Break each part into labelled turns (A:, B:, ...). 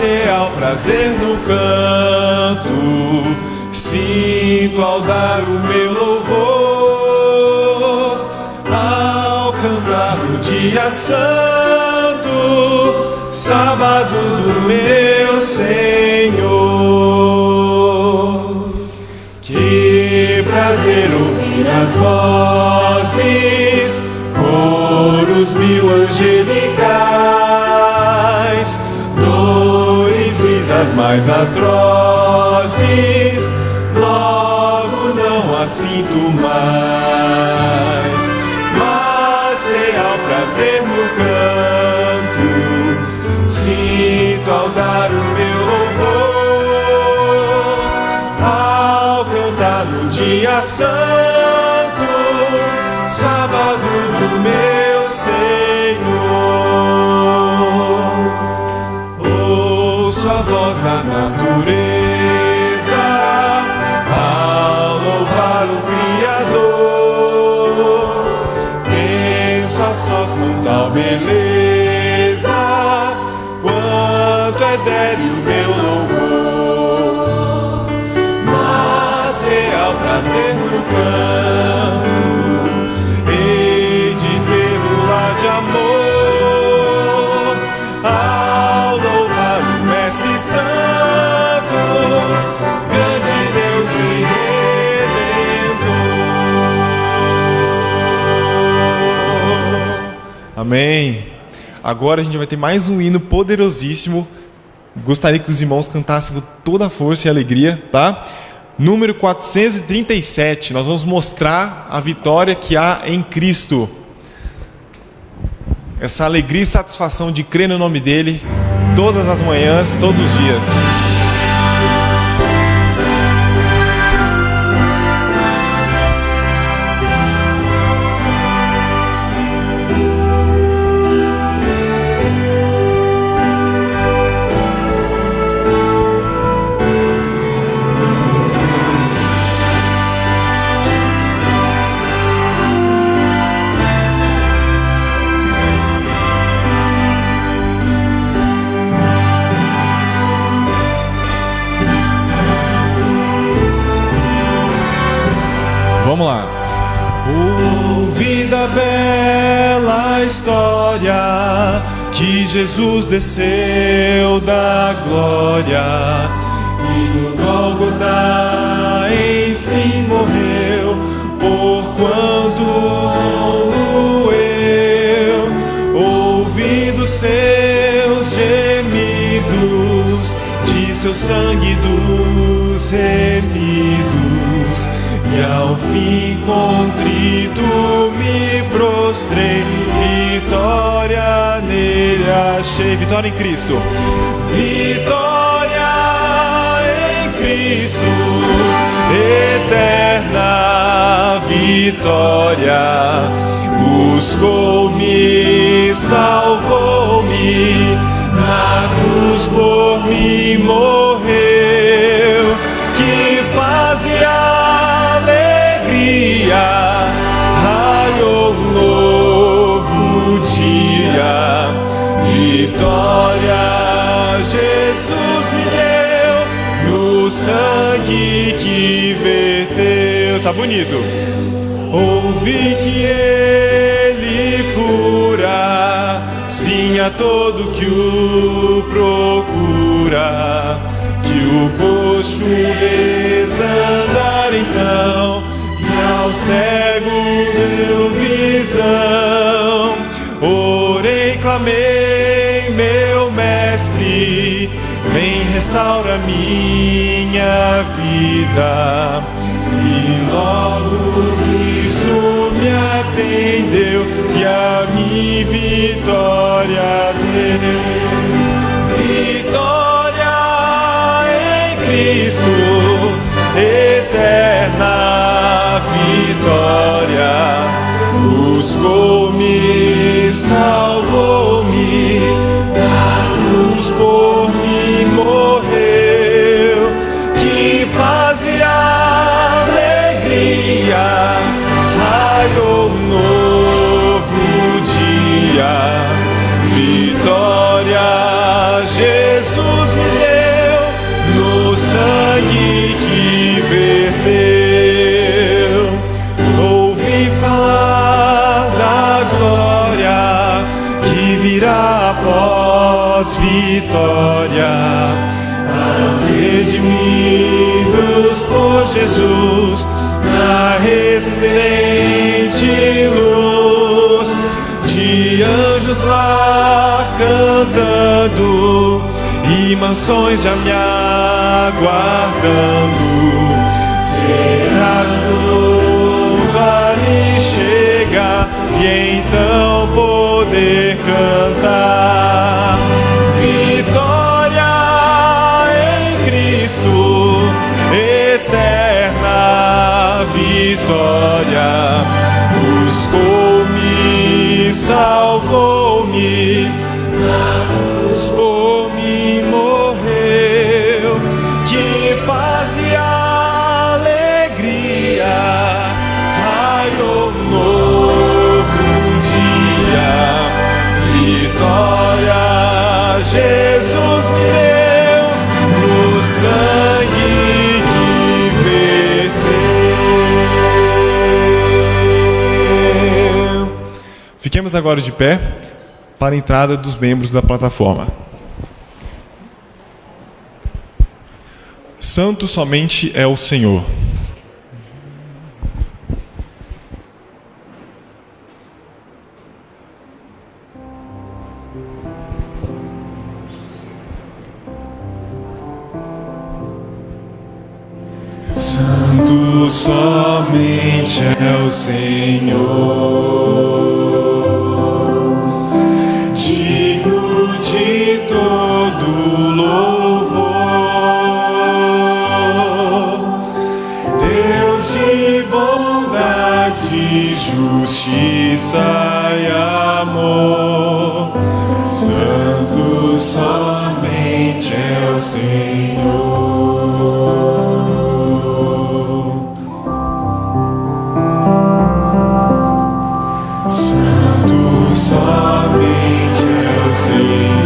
A: real prazer no canto sinto ao dar o meu louvor, ao cantar no dia santo, sábado do meu Senhor. Que prazer ouvir as vozes, coros mil angelicais, dores visas mais atrozes, logo não a sinto mais. Mas real prazer no canto sinto ao dar o meu louvor, ao cantar no dia santo, sábado do meu Senhor. Ouço a voz da natureza ao louvar o Criador, penso a sós com tal beleza, quanto é débil meu louvor. Mas real prazer no canto hei de ter no lar de amor, ao louvar o Mestre Santo, grande Deus e Redentor. Amém. Agora a gente vai ter mais um hino poderosíssimo. Gostaria que os irmãos cantassem com toda a força e alegria, tá? Número 437, nós vamos mostrar a vitória que há em Cristo. Essa alegria e satisfação de crer no nome dEle todas as manhãs, todos os dias. Vamos lá. Ouvida a bela história que Jesus desceu da glória e no Gólgota enfim morreu, porquanto eu, ouvindo seus gemidos, de seu sangue dos remidos, e ao fim contrito me prostrei, vitória nele achei. Vitória em Cristo. Vitória em Cristo, eterna vitória. Buscou-me, salvou-me, na cruz por mim morreu. Que paz e alegria, raiou um novo dia. Vitória Jesus me deu no sangue que verteu. Tá bonito. Ouvi que ele cura, sim, a todo que o procura. Que o coxo vês andar então, e ao cego deu visão. Orei, clamei, meu mestre, vem restaura minha vida. E logo Cristo me atendeu e a minha vitória deu. Vitória em Cristo, eterna vitória. Buscou-me, salvou-me, na cruz por mim morreu. Que paz e alegria, raiou um novo dia. Vitória sangue que verteu. Ouvi falar da glória que virá após vitória. Aos redimidos por Jesus, na resplendente luz de anjos lá cantando e mansões já me aguardando. Será quando ali chega e então poder cantar vitória em Cristo, eterna vitória. Buscou-me, salvou-me, por mim morreu. Que paz e alegria, raiou um novo dia. Vitória Jesus me deu no sangue que verteu. Fiquemos agora de pé para a entrada dos membros da plataforma. Santo somente é o Senhor. Santo somente é o Senhor. Justiça e amor, Santo somente é o Senhor. Santo somente é o Senhor,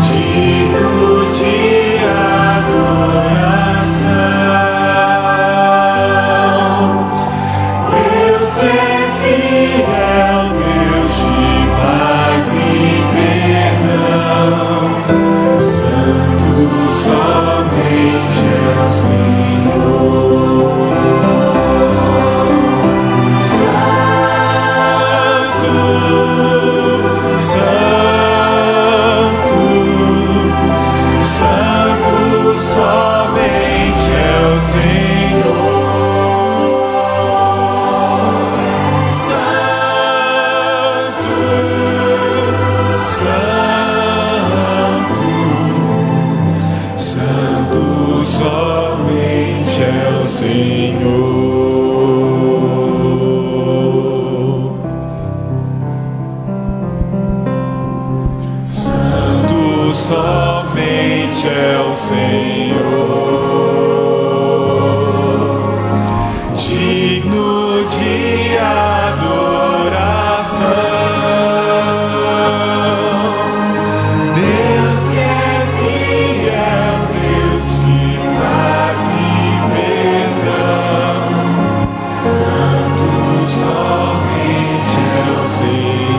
A: digno de adoração. Somente é o Senhor, digno de adoração. Deus que é fiel, Deus de paz e perdão. Santo somente é o Senhor.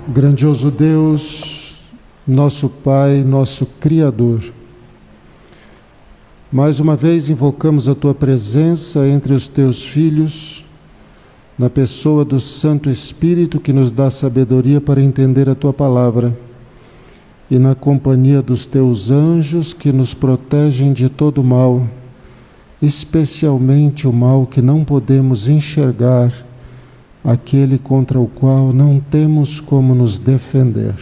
B: Grandioso Deus, nosso Pai, nosso Criador, mais uma vez invocamos a Tua presença entre os Teus filhos na pessoa do Santo Espírito que nos dá sabedoria para entender a Tua palavra, e na companhia dos Teus anjos que nos protegem de todo mal, especialmente o mal que não podemos enxergar, aquele contra o qual não temos como nos defender.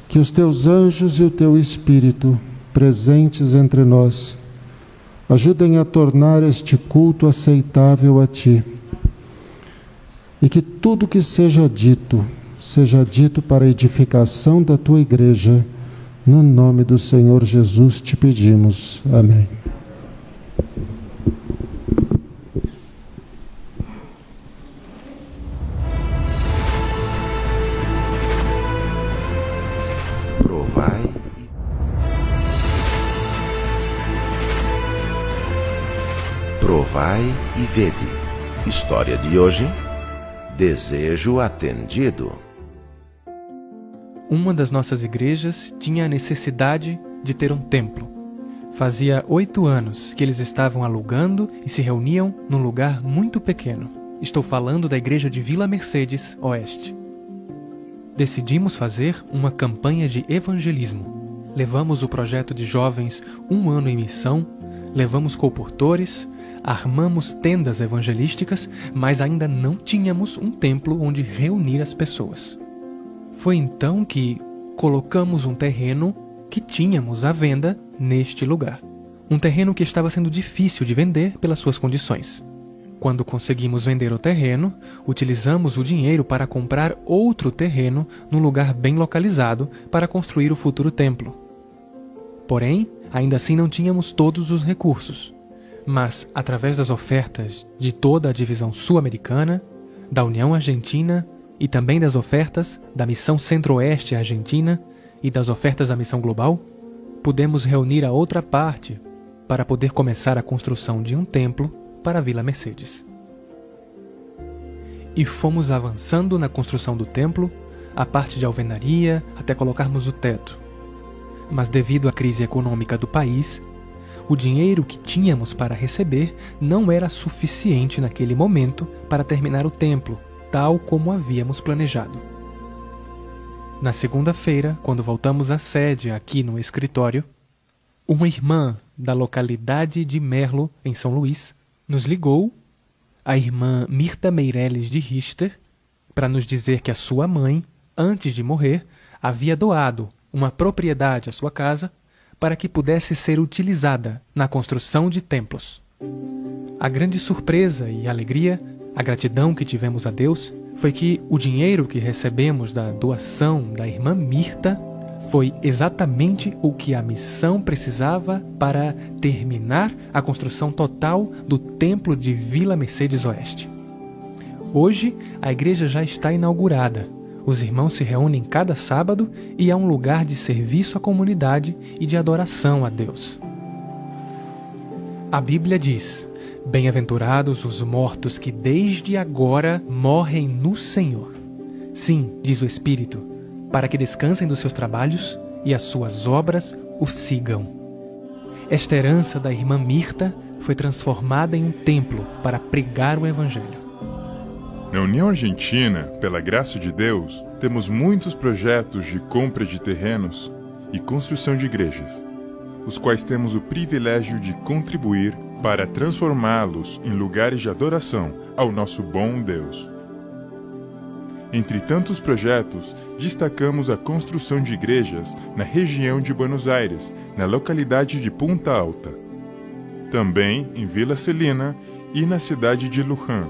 B: Que os Teus anjos e o Teu Espírito, presentes entre nós, ajudem a tornar este culto aceitável a Ti. E que tudo que seja dito para a edificação da Tua Igreja. No nome do Senhor Jesus te pedimos. Amém.
C: Provai e vede. História de hoje: desejo atendido.
D: Uma das nossas igrejas tinha a necessidade de ter um templo. Fazia 8 anos que eles estavam alugando e se reuniam num lugar muito pequeno. Estou falando da igreja de Vila Mercedes Oeste. Decidimos fazer uma campanha de evangelismo. Levamos o projeto de jovens 1 ano em missão, levamos colportores, armamos tendas evangelísticas, mas ainda não tínhamos um templo onde reunir as pessoas. Foi então que colocamos um terreno que tínhamos à venda neste lugar. Um terreno que estava sendo difícil de vender pelas suas condições. Quando conseguimos vender o terreno, utilizamos o dinheiro para comprar outro terreno num lugar bem localizado para construir o futuro templo. Porém, ainda assim não tínhamos todos os recursos. Mas, através das ofertas de toda a divisão sul-americana, da União Argentina e também das ofertas da Missão Centro-Oeste Argentina e das ofertas da Missão Global, pudemos reunir a outra parte para poder começar a construção de um templo para a Vila Mercedes. E fomos avançando na construção do templo, a parte de alvenaria, até colocarmos o teto. Mas devido à crise econômica do país, o dinheiro que tínhamos para receber não era suficiente naquele momento para terminar o templo, tal como havíamos planejado. Na segunda-feira, quando voltamos à sede aqui no escritório, uma irmã da localidade de Merlo, em São Luís, nos ligou, a irmã Mirta Meireles de Richter, para nos dizer que a sua mãe, antes de morrer, havia doado uma propriedade à sua casa para que pudesse ser utilizada na construção de templos. A grande surpresa e alegria, a gratidão que tivemos a Deus, foi que o dinheiro que recebemos da doação da irmã Mirta foi exatamente o que a missão precisava para terminar a construção total do Templo de Vila Mercedes Oeste. Hoje, a igreja já está inaugurada. Os irmãos se reúnem cada sábado e é um lugar de serviço à comunidade e de adoração a Deus. A Bíblia diz: bem-aventurados os mortos que desde agora morrem no Senhor. Sim, diz o Espírito, para que descansem dos seus trabalhos e as suas obras o sigam. Esta herança da irmã Mirta foi transformada em um templo para pregar o Evangelho.
E: Na União Argentina, pela graça de Deus, temos muitos projetos de compra de terrenos e construção de igrejas, os quais temos o privilégio de contribuir para transformá-los em lugares de adoração ao nosso bom Deus. Entre tantos projetos, destacamos a construção de igrejas na região de Buenos Aires, na localidade de Punta Alta, também em Vila Celina e na cidade de Luján.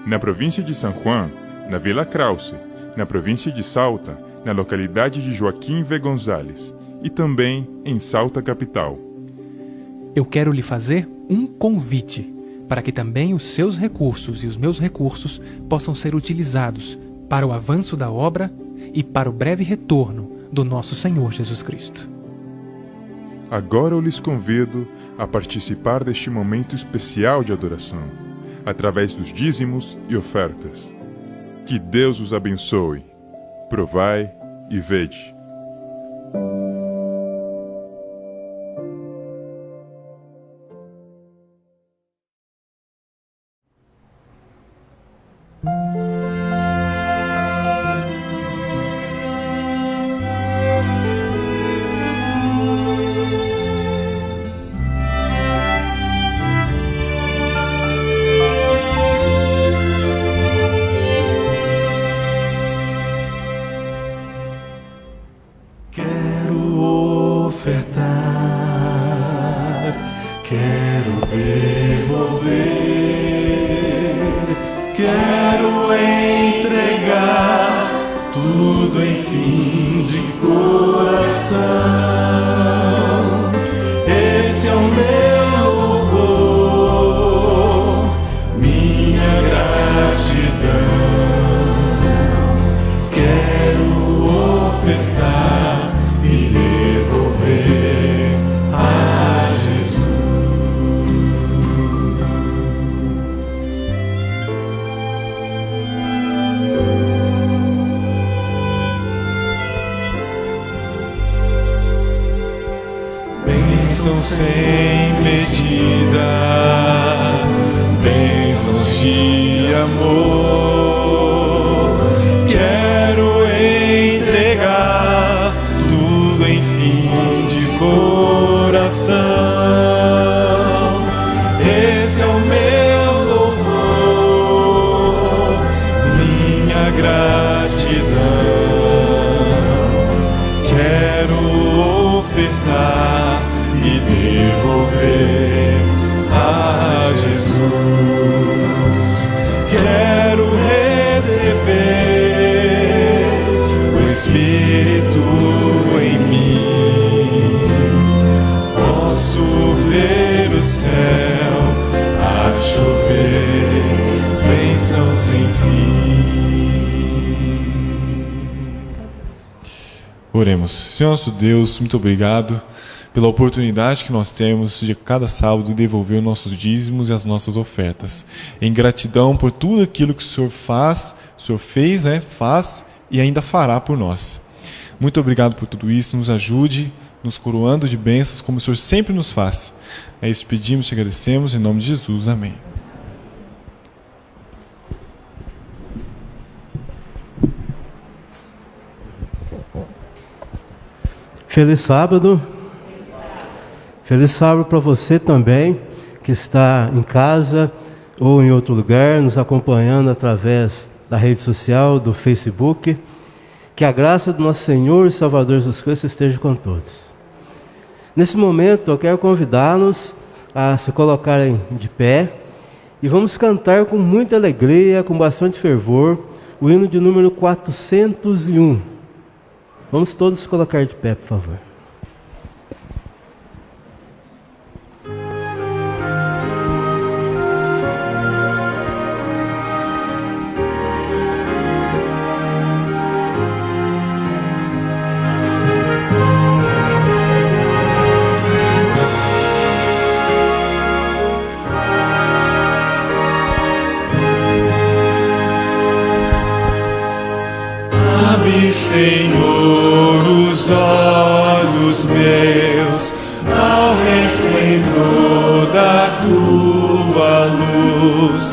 E: Na província de San Juan, na Vila Krause, na província de Salta, na localidade de Joaquim V. Gonzalez, e também em Salta capital.
D: Eu quero lhe fazer um convite para que também os seus recursos e os meus recursos possam ser utilizados para o avanço da obra e para o breve retorno do nosso Senhor Jesus Cristo.
E: Agora eu lhes convido a participar deste momento especial de adoração, através dos dízimos e ofertas. Que Deus os abençoe. Provai e vede.
A: Bênçãos sem medida, bênçãos de amor. Quero entregar tudo, enfim, de coração. Esse é o meu louvor, minha gratidão. Quero ofertar e devolver a Jesus. Quero receber o Espírito em mim. Posso ver o céu a chover, bênçãos sem fim. Oremos. Senhor nosso Deus, muito obrigado pela oportunidade que nós temos de cada sábado devolver os nossos dízimos e as nossas ofertas. Em gratidão por tudo aquilo que o Senhor faz, o Senhor fez, faz e ainda fará por nós. Muito obrigado por tudo isso. Nos ajude, nos coroando de bênçãos como o Senhor sempre nos faz. É isso que pedimos e agradecemos em nome de Jesus. Amém.
F: Feliz sábado. Feliz sábado para você também, que está em casa ou em outro lugar, nos acompanhando através da rede social, do Facebook. Que a graça do nosso Senhor e Salvador Jesus Cristo esteja com todos. Nesse momento, eu quero convidá-los a se colocarem de pé e vamos cantar com muita alegria, com bastante fervor, o hino de número 401. Vamos todos se colocar de pé, por favor.
A: Abre, Senhor, os olhos meus ao resplendor da Tua luz.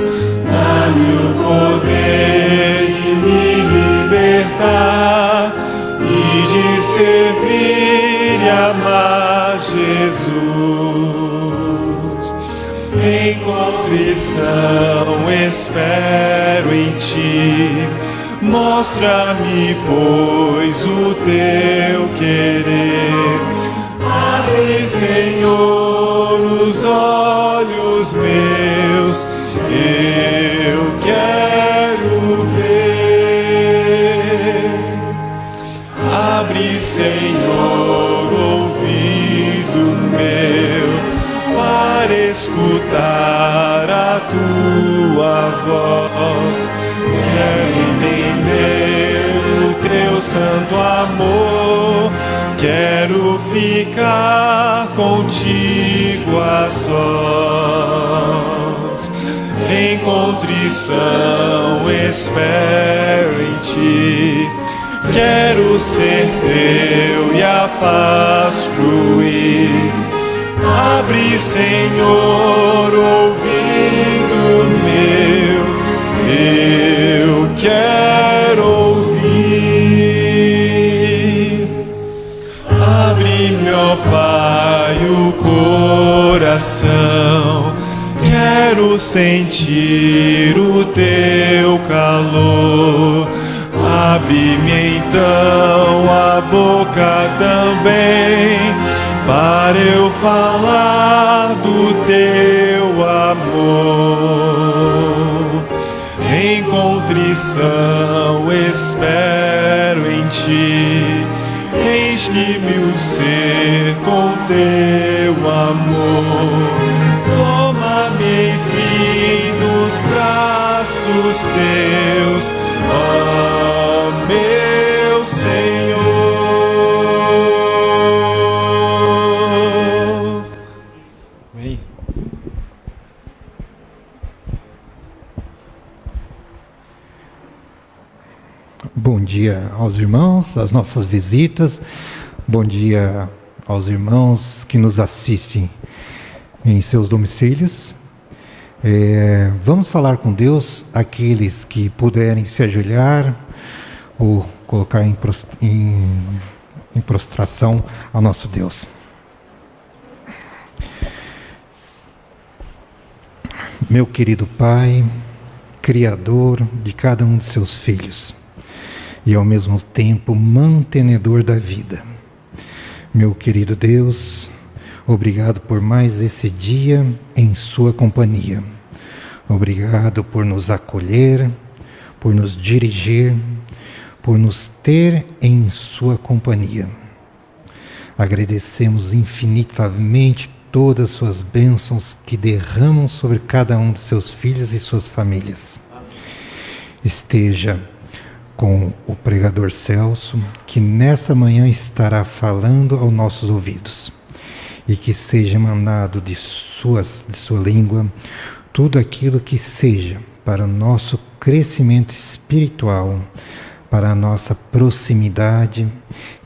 A: Dá-me o poder de me libertar e de servir e amar Jesus. Em contrição espero em Ti. Mostra-me, pois, o Teu querer. Abre, Senhor, os olhos meus, eu quero ver. Abre, Senhor, ouvido meu, para escutar a Tua voz. Quero entender o Teu santo amor, quero ficar contigo a sós. Em contrição espero em Ti, quero ser Teu e a paz fluir. Abre, Senhor, ouvido meu, sentir o teu calor. Abre-me então a boca também, para eu falar do teu amor. Em contrição espero em ti, enche-me o ser com teu amor. Toma-me enfim nos braços teus, ó meu Senhor. Amém.
G: Bom dia aos irmãos, às nossas visitas. Bom dia aos irmãos que nos assistem em seus domicílios. Vamos falar com Deus, aqueles que puderem se ajoelhar ou colocar em prostração ao nosso Deus. Meu querido Pai, Criador de cada um de seus filhos, e ao mesmo tempo mantenedor da vida. Meu querido Deus, obrigado por mais esse dia em sua companhia. Obrigado por nos acolher, por nos dirigir, por nos ter em sua companhia. Agradecemos infinitamente todas as suas bênçãos que derramam sobre cada um de seus filhos e suas famílias. Esteja com o pregador Celso, que nessa manhã estará falando aos nossos ouvidos, e que seja emanado de sua língua tudo aquilo que seja para o nosso crescimento espiritual, para a nossa proximidade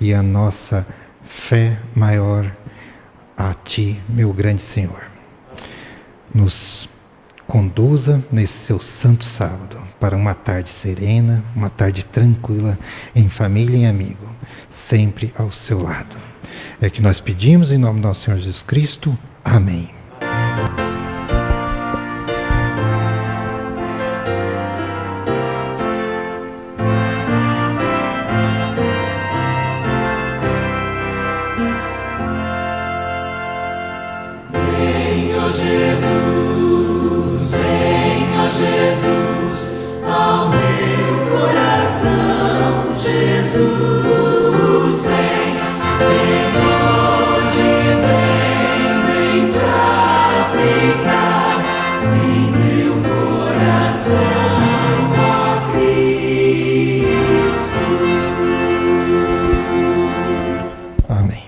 G: e a nossa fé maior a Ti, meu grande Senhor. Nos conduza nesse seu santo sábado para uma tarde serena, uma tarde tranquila, em família e amigo, sempre ao seu lado. É que nós pedimos em nome do nosso Senhor Jesus Cristo. Amém.
H: Venha Jesus, venha Jesus, ao meu coração, Jesus, vem hoje, vem pra ficar em meu coração, ó Cristo.
G: Amém.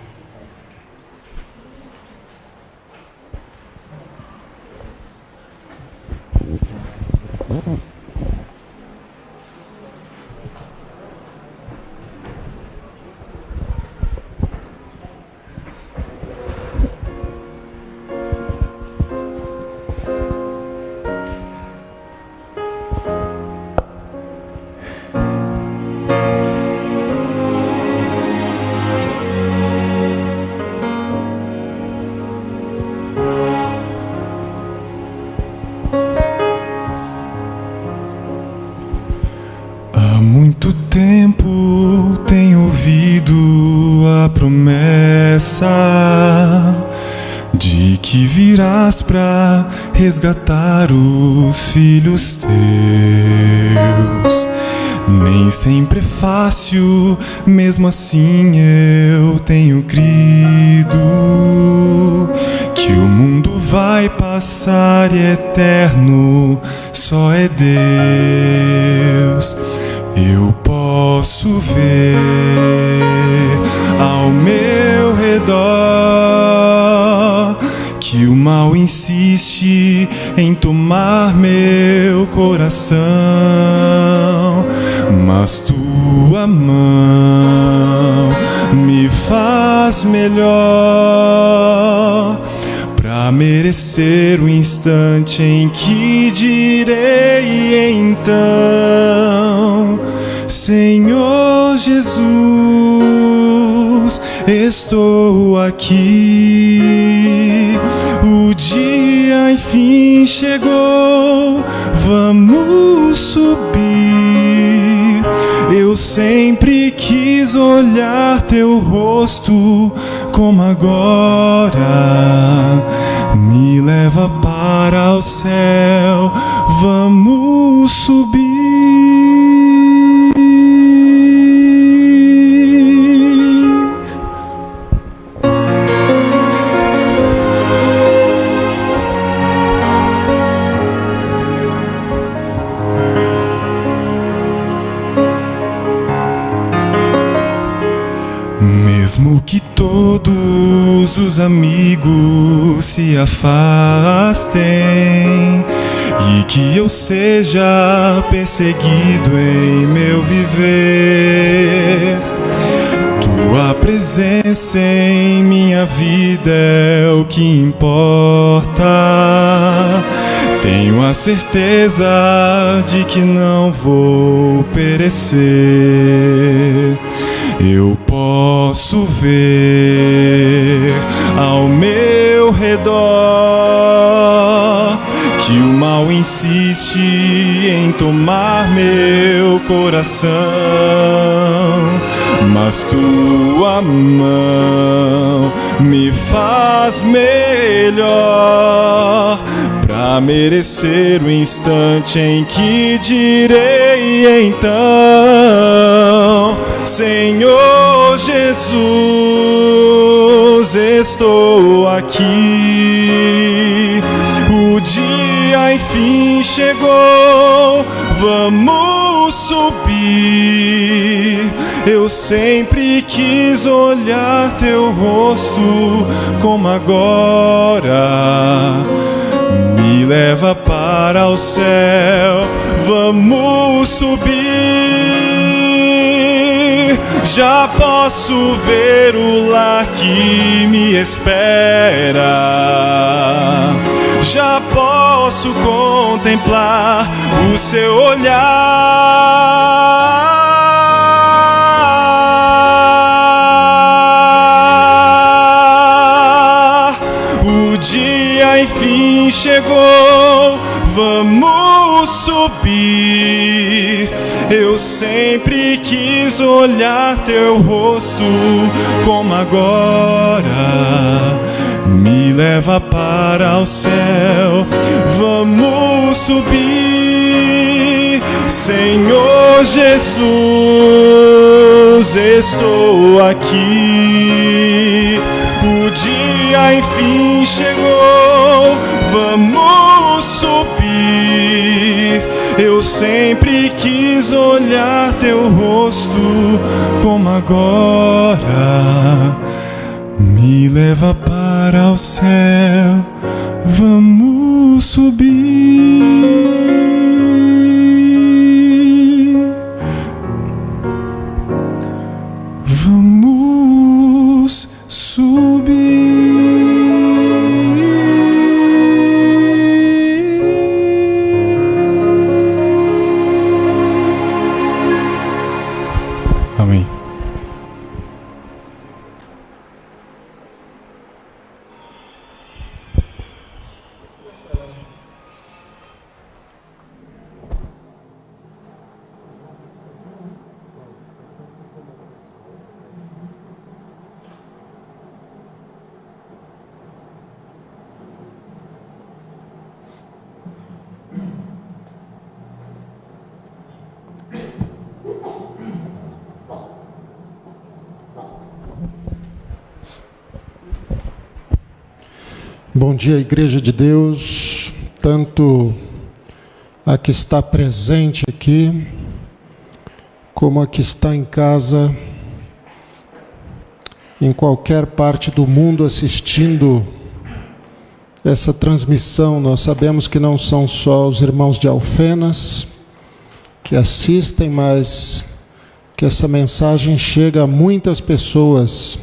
A: Há muito tempo tenho ouvido a promessa de que virás pra resgatar os filhos teus. Nem sempre é fácil, mesmo assim eu tenho crido que o mundo vai passar e eterno só é Deus. Eu posso ver ao meu redor que o mal insiste em tomar meu coração, mas tua mão me faz melhor pra merecer o instante em que direi então: Senhor Jesus, estou aqui. O dia enfim chegou. vamos subir. Eu sempre quis olhar teu rosto como agora. Me leva para o céu, vamos subir. Mesmo que todos os amigos se afastem e que eu seja perseguido em meu viver, tua presença em minha vida é o que importa. Tenho a certeza de que não vou perecer. Eu posso ver ao meu redor que o mal insiste em tomar meu coração, mas tua mão me faz melhor pra merecer o instante em que direi então: Senhor Jesus, estou aqui. O dia enfim chegou, vamos subir. Eu sempre quis olhar teu rosto como agora. Me leva para o céu, vamos subir. Já posso ver o lar que me espera. Já posso contemplar o seu olhar. O dia enfim chegou, vamos subir. Eu sempre quis olhar teu rosto como agora. Me leva para o céu, vamos subir. Senhor Jesus, estou aqui. O dia enfim chegou, vamos subir. Eu sempre quis olhar teu rosto como agora. Me leva para o céu, vamos subir. Vamos subir. Amém.
B: Bom dia, Igreja de Deus, tanto a que está presente aqui, como a que está em casa, em qualquer parte do mundo assistindo essa transmissão. Nós sabemos que não são só os irmãos de Alfenas que assistem, mas que essa mensagem chega a muitas pessoas.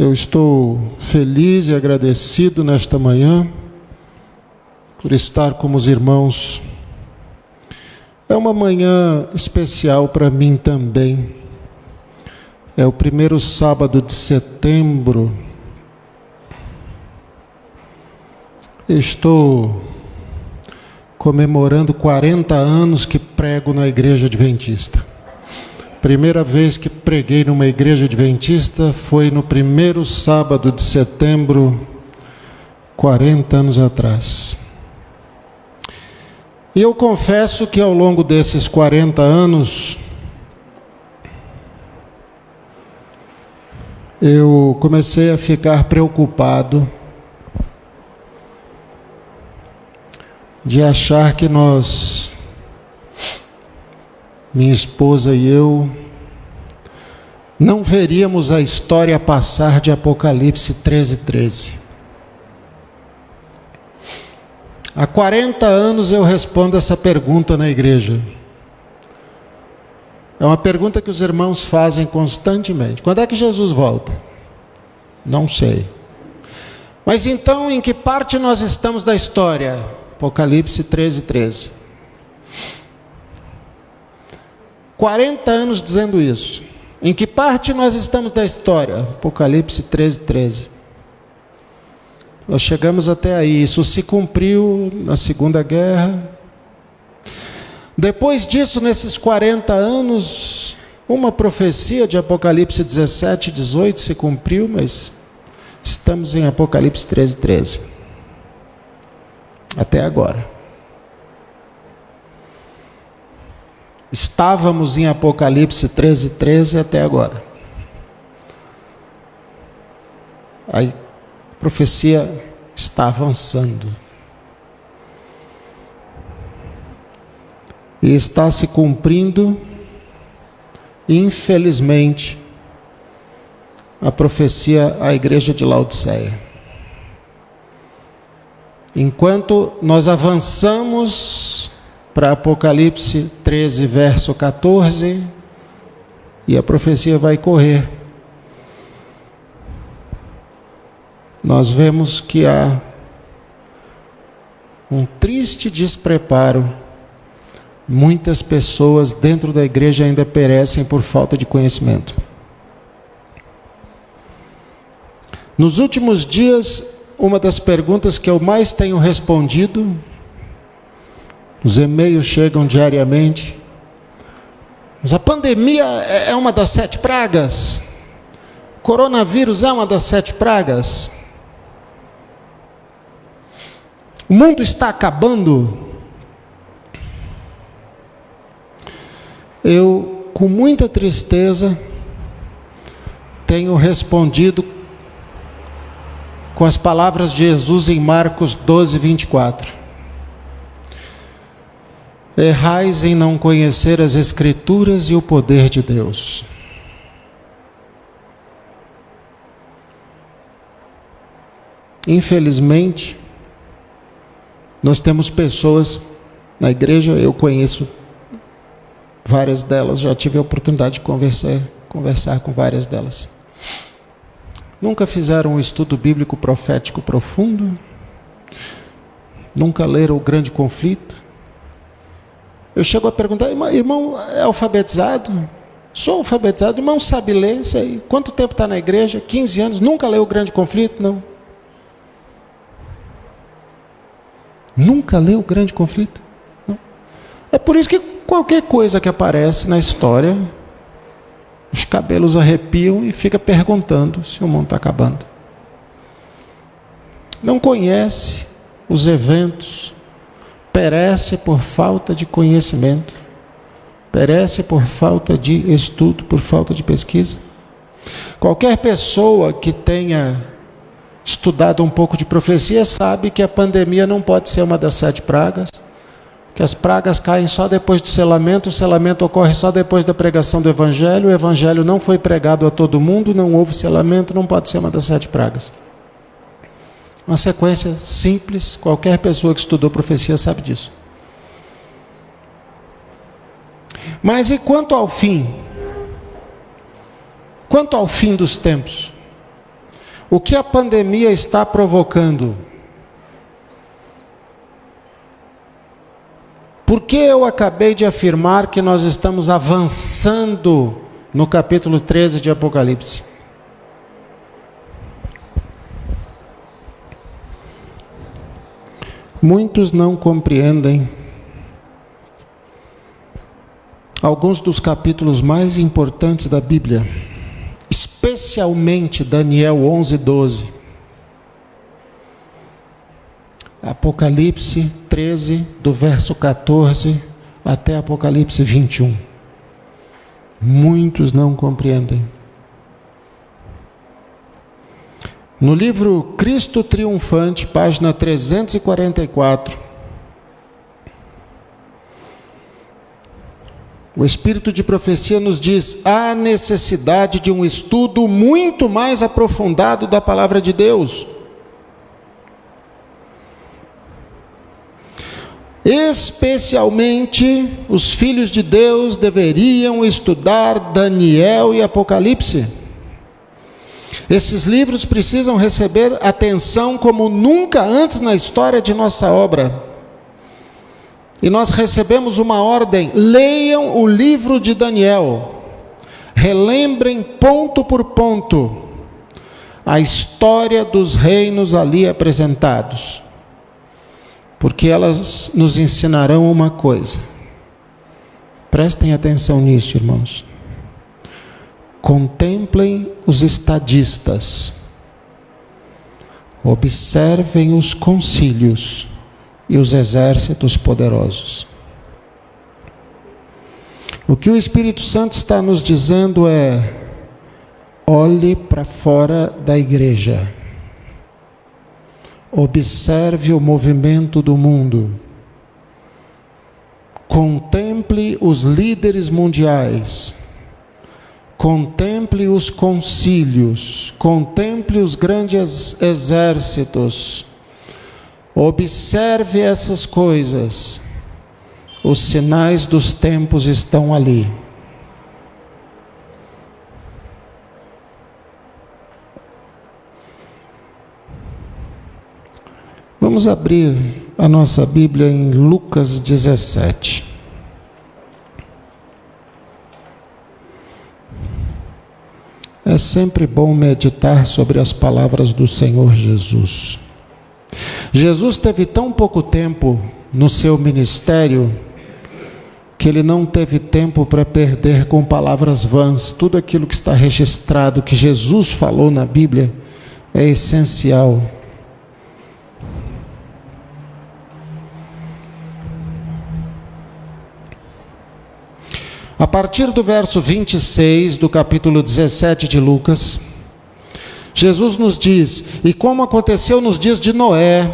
B: Eu estou feliz e agradecido nesta manhã por estar com os irmãos. É uma manhã especial para mim também. É o primeiro sábado de setembro. Estou comemorando 40 anos que prego na Igreja Adventista. Primeira vez que preguei numa igreja adventista foi no primeiro sábado de setembro, 40 anos atrás. E eu confesso que ao longo desses 40 anos, eu comecei a ficar preocupado de achar que nós, minha esposa e eu, não veríamos a história passar de Apocalipse 13:13. Há 40 anos eu respondo essa pergunta na igreja. É uma pergunta que os irmãos fazem constantemente. Quando é que Jesus volta? Não sei. Mas então, em que parte nós estamos da história? Apocalipse 13:13. 40 anos dizendo isso. Em que parte nós estamos da história? Apocalipse 13:13. Nós chegamos até aí. Isso se cumpriu na Segunda Guerra. Depois disso, nesses 40 anos, uma profecia de Apocalipse 17:18 se cumpriu, mas estamos em Apocalipse 13:13. Até agora. Estávamos em Apocalipse 13:13 até agora. A profecia está avançando. E está se cumprindo, infelizmente, a profecia à igreja de Laodiceia. Enquanto nós avançamos para Apocalipse 13, verso 14, e a profecia vai correr, nós vemos que há um triste despreparo. Muitas pessoas dentro da igreja ainda perecem por falta de conhecimento. Nos últimos dias, uma das perguntas que eu mais tenho respondido, os e-mails chegam diariamente, mas a pandemia é uma das 7 pragas? Coronavírus é uma das 7 pragas? O mundo está acabando? Eu, com muita tristeza, tenho respondido com as palavras de Jesus em Marcos 12:24. Errais em não conhecer as Escrituras e o poder de Deus. Infelizmente, nós temos pessoas na igreja, eu conheço várias delas, já tive a oportunidade de conversar com várias delas. Nunca fizeram um estudo bíblico profético profundo, nunca leram o Grande Conflito. Eu chego a perguntar, irmão, é alfabetizado? Sou alfabetizado, irmão, sabe ler isso aí? Quanto tempo está na igreja? 15 anos, nunca leu o Grande Conflito? Não. Nunca leu o Grande Conflito? Não. É por isso que qualquer coisa que aparece na história, os cabelos arrepiam e fica perguntando se o mundo está acabando. Não conhece os eventos, perece por falta de conhecimento, perece por falta de estudo, por falta de pesquisa. Qualquer pessoa que tenha estudado um pouco de profecia sabe que a pandemia não pode ser uma das 7 pragas, que as pragas caem só depois do selamento, o selamento ocorre só depois da pregação do Evangelho, o Evangelho não foi pregado a todo mundo, não houve selamento, não pode ser uma das 7 pragas. Uma sequência simples, qualquer pessoa que estudou profecia sabe disso. Mas e quanto ao fim? Quanto ao fim dos tempos? O que a pandemia está provocando? Por que eu acabei de afirmar que nós estamos avançando no capítulo 13 de Apocalipse? Muitos não compreendem alguns dos capítulos mais importantes da Bíblia, especialmente Daniel 11:12, Apocalipse 13, do verso 14 até Apocalipse 21. Muitos não compreendem. No livro Cristo Triunfante, página 344, o Espírito de Profecia nos diz: há necessidade de um estudo muito mais aprofundado da Palavra de Deus. Especialmente, os filhos de Deus deveriam estudar Daniel e Apocalipse. Esses livros precisam receber atenção como nunca antes na história de nossa obra. E nós recebemos uma ordem: leiam o livro de Daniel, relembrem ponto por ponto a história dos reinos ali apresentados, porque elas nos ensinarão uma coisa. Prestem atenção nisso, irmãos. Contemplem os estadistas, observem os concílios e os exércitos poderosos. O que o Espírito Santo está nos dizendo é: olhe para fora da igreja, observe o movimento do mundo, contemple os líderes mundiais, contemple os concílios, contemple os grandes exércitos, observe essas coisas. Os sinais dos tempos estão ali. Vamos abrir a nossa Bíblia em Lucas 17. É sempre bom meditar sobre as palavras do Senhor Jesus. Jesus teve tão pouco tempo no seu ministério que ele não teve tempo para perder com palavras vãs. Tudo aquilo que está registrado, que Jesus falou na Bíblia, é essencial. A partir do verso 26 do capítulo 17 de Lucas, Jesus nos diz: e como aconteceu nos dias de Noé,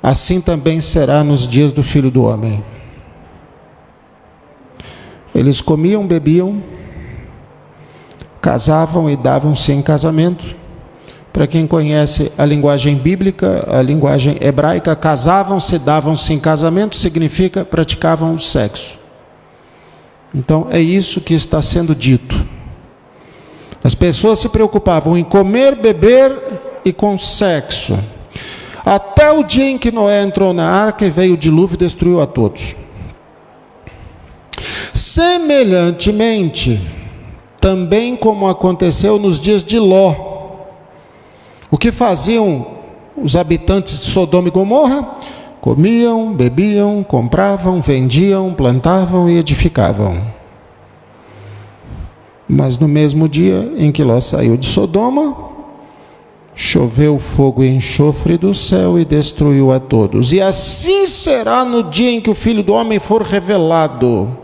B: assim também será nos dias do Filho do Homem. Eles comiam, bebiam, casavam e davam-se em casamento. Para quem conhece a linguagem bíblica, a linguagem hebraica, casavam-se, davam-se em casamento, significa praticavam o sexo. Então é isso que está sendo dito. As pessoas se preocupavam em comer, beber e com sexo, até o dia em que Noé entrou na arca e veio o dilúvio e destruiu a todos. Semelhantemente, também como aconteceu nos dias de Ló, o que faziam os habitantes de Sodoma e Gomorra? Comiam, bebiam, compravam, vendiam, plantavam e edificavam. Mas no mesmo dia em que Ló saiu de Sodoma, choveu fogo e enxofre do céu e destruiu a todos. E assim será no dia em que o Filho do Homem for revelado.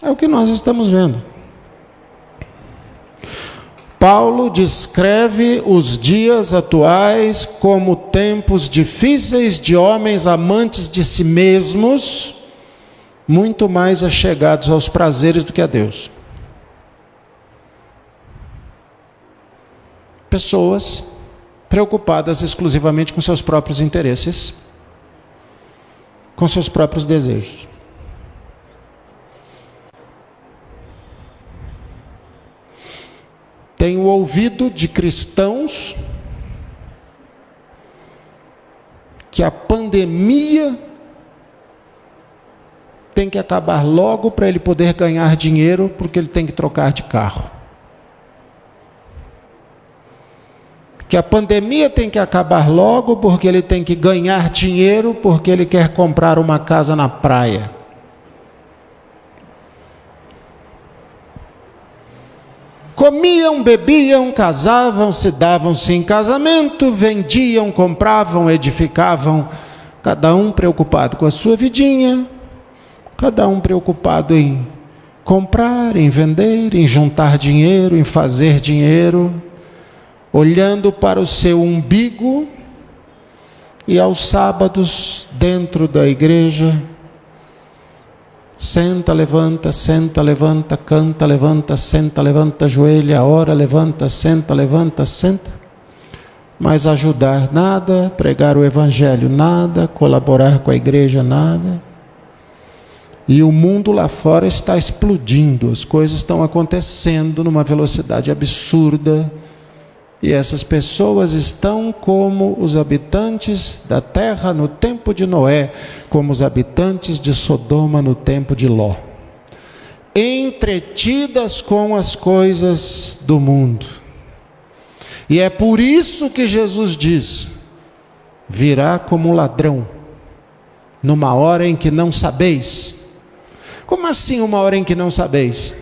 B: É o que nós estamos vendo. Paulo descreve os dias atuais como tempos difíceis de homens amantes de si mesmos, muito mais achegados aos prazeres do que a Deus. Pessoas preocupadas exclusivamente com seus próprios interesses, com seus próprios desejos. Tenho ouvido de cristãos que a pandemia tem que acabar logo para ele poder ganhar dinheiro, porque ele tem que trocar de carro. que a pandemia tem que acabar logo porque ele tem que ganhar dinheiro, porque ele quer comprar uma casa na praia. Comiam, bebiam, casavam-se, davam-se em casamento, vendiam, compravam, edificavam, cada um preocupado com a sua vidinha, cada um preocupado em comprar, em vender, em juntar dinheiro, em fazer dinheiro, olhando para o seu umbigo, e aos sábados, dentro da igreja, senta, levanta, canta, levanta, senta, levanta, ajoelha, ora, levanta, senta, mas ajudar nada, pregar o evangelho nada, colaborar com a igreja nada. E o mundo lá fora está explodindo, as coisas estão acontecendo numa velocidade absurda, e essas pessoas estão como os habitantes da terra no tempo de Noé, como os habitantes de Sodoma no tempo de Ló, entretidas com as coisas do mundo. E é por isso que Jesus diz: virá como ladrão, numa hora em que não sabeis. Como assim uma hora em que não sabeis?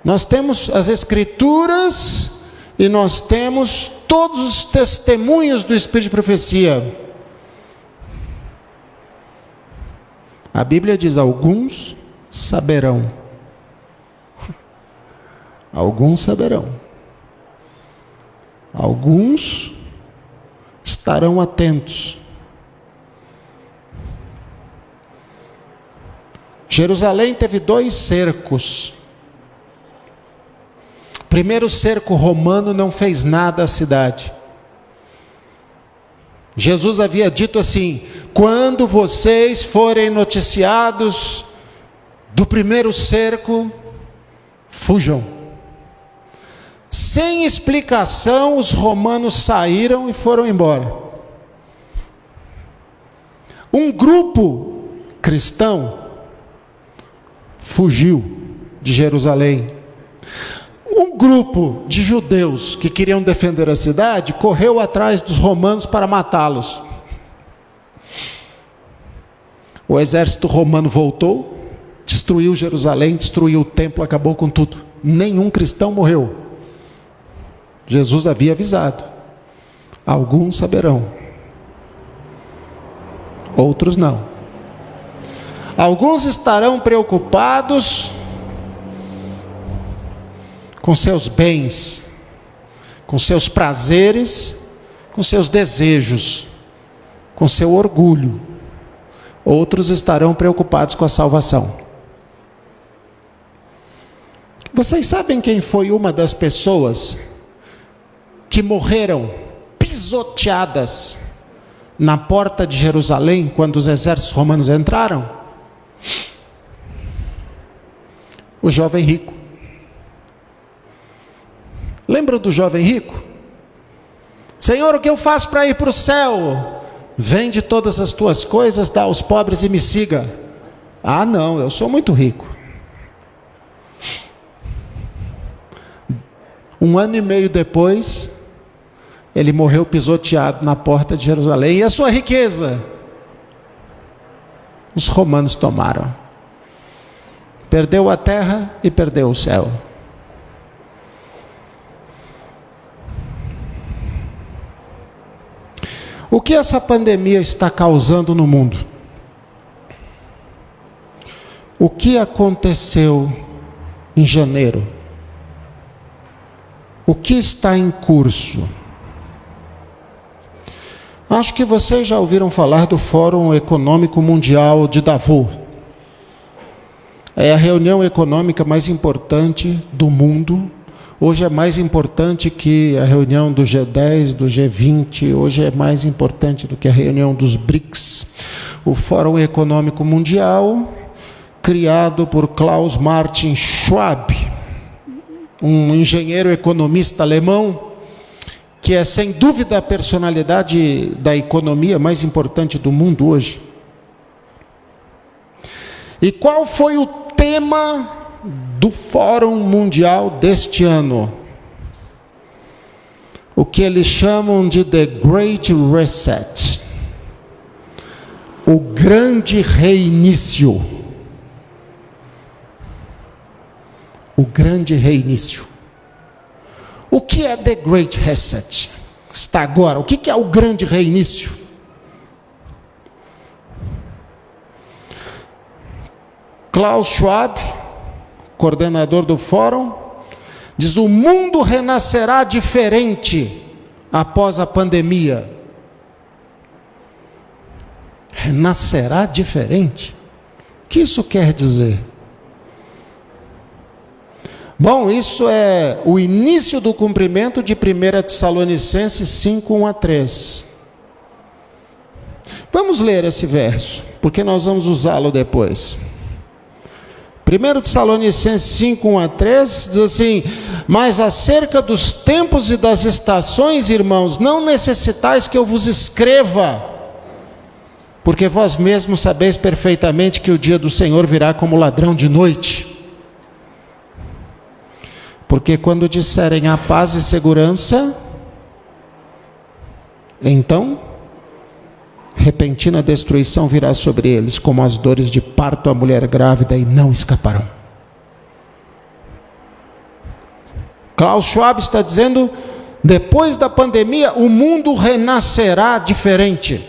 B: Nós temos as Escrituras e nós temos todos os testemunhos do Espírito de profecia. A Bíblia diz: alguns saberão. Alguns saberão. Alguns estarão atentos. Jerusalém teve 2 cercos. O primeiro cerco romano não fez nada à cidade. Jesus havia dito assim: quando vocês forem noticiados do primeiro cerco, fujam. Sem explicação, os romanos saíram e foram embora. Um grupo cristão fugiu de Jerusalém. Um grupo de judeus que queriam defender a cidade correu atrás dos romanos para matá-los. O exército romano voltou, destruiu Jerusalém, destruiu o templo, acabou com tudo. Nenhum cristão morreu. Jesus havia avisado: alguns saberão, outros não. Alguns estarão preocupados com seus bens, com seus prazeres, com seus desejos, com seu orgulho. Outros estarão preocupados com a salvação. Vocês sabem quem foi uma das pessoas que morreram pisoteadas na porta de Jerusalém quando os exércitos romanos entraram? O jovem rico. Lembra do jovem rico? Senhor, o que eu faço para ir para o céu? Vende todas as tuas coisas, dá aos pobres e me siga. Ah, não, eu sou muito rico. 1 ano e meio depois, ele morreu pisoteado na porta de Jerusalém. E a sua riqueza? Os romanos tomaram. Perdeu a terra e perdeu o céu. O que essa pandemia está causando no mundo? O que aconteceu em janeiro? O que está em curso? Acho que vocês já ouviram falar do Fórum Econômico Mundial de Davos. É a reunião econômica mais importante do mundo. Hoje é mais importante que a reunião do G10, do G20. Hoje é mais importante do que a reunião dos BRICS. O Fórum Econômico Mundial, criado por Klaus Martin Schwab, um engenheiro economista alemão, que é sem dúvida a personalidade da economia mais importante do mundo hoje. E qual foi o tema do Fórum Mundial deste ano? o que eles chamam de The Great Reset, o grande reinício. O grande reinício. O que é The Great Reset? Está agora. O que é o grande reinício? Klaus Schwab, coordenador do fórum, diz: o mundo renascerá diferente após a pandemia. Renascerá diferente? O que isso quer dizer? Bom, isso é o início do cumprimento de 1 Tessalonicenses 5, 1-3. Vamos ler esse verso, porque nós vamos usá-lo depois. 1 Tessalonicenses 5, 1-3 diz assim: mas acerca dos tempos e das estações, irmãos, não necessitais que eu vos escreva, porque vós mesmos sabeis perfeitamente que o dia do Senhor virá como ladrão de noite. Porque quando disserem a paz e segurança, então repentina destruição virá sobre eles, como as dores de parto à mulher grávida, e não escaparão. Klaus Schwab está dizendo: depois da pandemia, o mundo renascerá diferente.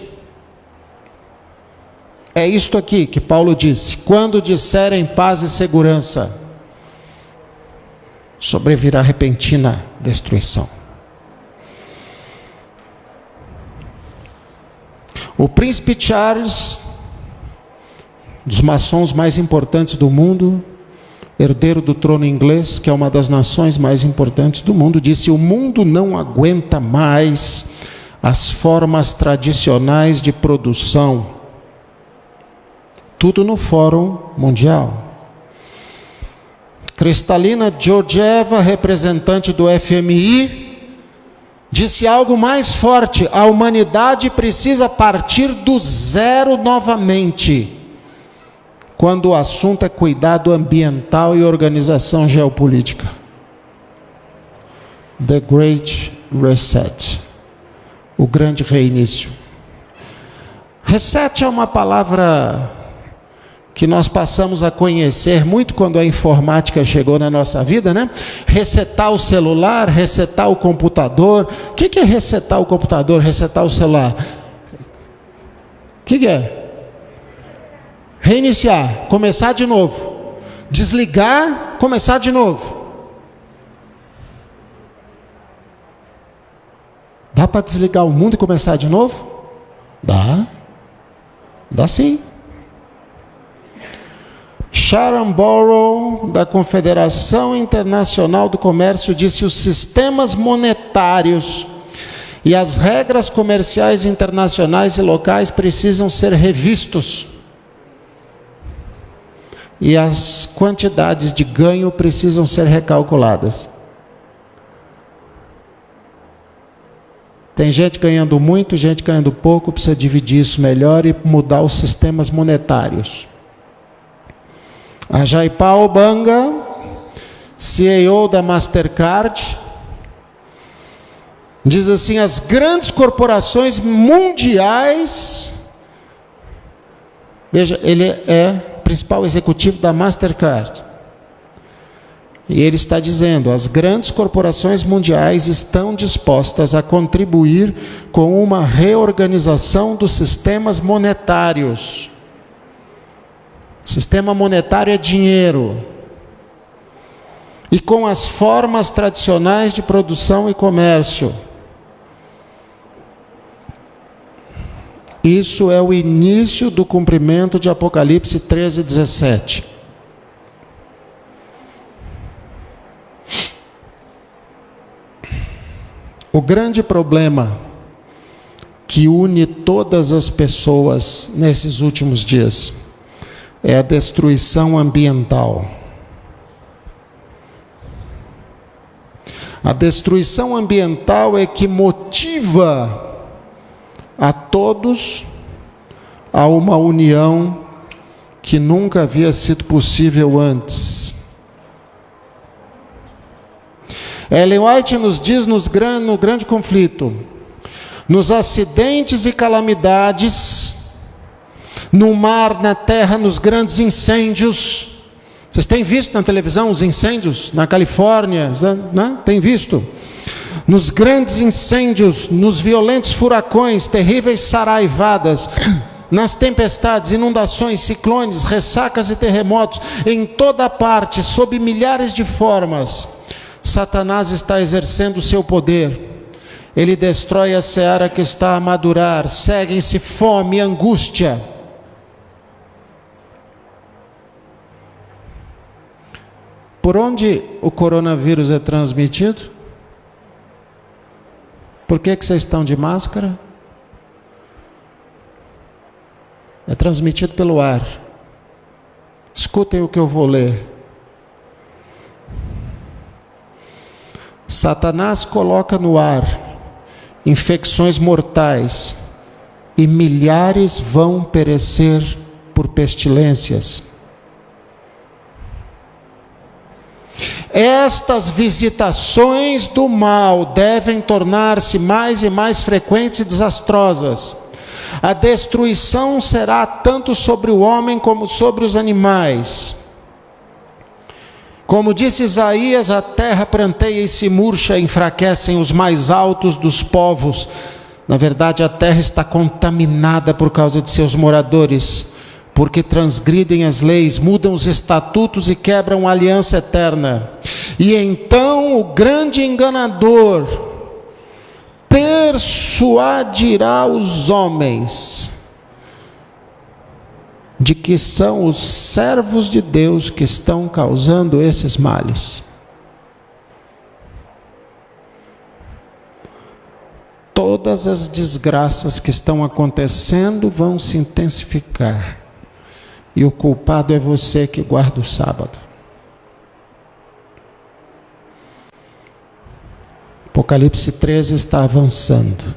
B: É isto aqui que Paulo disse: quando disserem paz e segurança, sobrevirá repentina destruição. O príncipe Charles, dos maçons mais importantes do mundo, herdeiro do trono inglês, que é uma das nações mais importantes do mundo, disse: o mundo não aguenta mais as formas tradicionais de produção. Tudo no Fórum Mundial. Kristalina Georgieva, representante do FMI, disse algo mais forte: a humanidade precisa partir do zero novamente, quando o assunto é cuidado ambiental e organização geopolítica. The Great Reset, o grande reinício. Reset é uma palavra que nós passamos a conhecer muito quando a informática chegou na nossa vida, né? Resetar o celular, resetar o computador. O que é resetar o computador, resetar o celular? O que é? Reiniciar, começar de novo. Desligar, começar de novo. Dá para desligar o mundo e começar de novo? Dá. Dá sim. Sharon Burrow, da Confederação Internacional do Comércio, disse: os sistemas monetários e as regras comerciais internacionais e locais precisam ser revistos. E as quantidades de ganho precisam ser recalculadas. Tem gente ganhando muito, gente ganhando pouco, precisa dividir isso melhor e mudar os sistemas monetários. A Jaipal Banga, CEO da Mastercard, diz assim: as grandes corporações mundiais, veja, ele é principal executivo da Mastercard, e ele está dizendo: as grandes corporações mundiais estão dispostas a contribuir com uma reorganização dos sistemas monetários. Sistema monetário é dinheiro. E com as formas tradicionais de produção e comércio. Isso é o início do cumprimento de Apocalipse 13:17. O grande problema que une todas as pessoas nesses últimos dias é a destruição ambiental. A destruição ambiental é que motiva a todos a uma união que nunca havia sido possível antes. Ellen White nos diz no grande conflito, nos acidentes e calamidades, no mar, na terra, nos grandes incêndios. Vocês têm visto na televisão os incêndios na Califórnia, né? Tem visto? Nos grandes incêndios, nos violentos furacões, terríveis saraivadas, nas tempestades, inundações, ciclones, ressacas e terremotos, em toda parte, sob milhares de formas, Satanás está exercendo o seu poder. Ele destrói a seara que está a madurar, seguem-se fome e angústia. Por onde o coronavírus é transmitido? Por que vocês estão de máscara? É transmitido pelo ar. Escutem o que eu vou ler. Satanás coloca no ar infecções mortais e milhares vão perecer por pestilências. Estas visitações do mal devem tornar-se mais e mais frequentes e desastrosas. A destruição será tanto sobre o homem como sobre os animais. Como disse Isaías, a terra pranteia e se murcha, enfraquecem os mais altos dos povos. Na verdade, a terra está contaminada por causa de seus moradores, porque transgridem as leis, mudam os estatutos e quebram a aliança eterna. E então o grande enganador persuadirá os homens de que são os servos de Deus que estão causando esses males. Todas as desgraças que estão acontecendo vão se intensificar. E o culpado é você que guarda o sábado. Apocalipse 13 está avançando.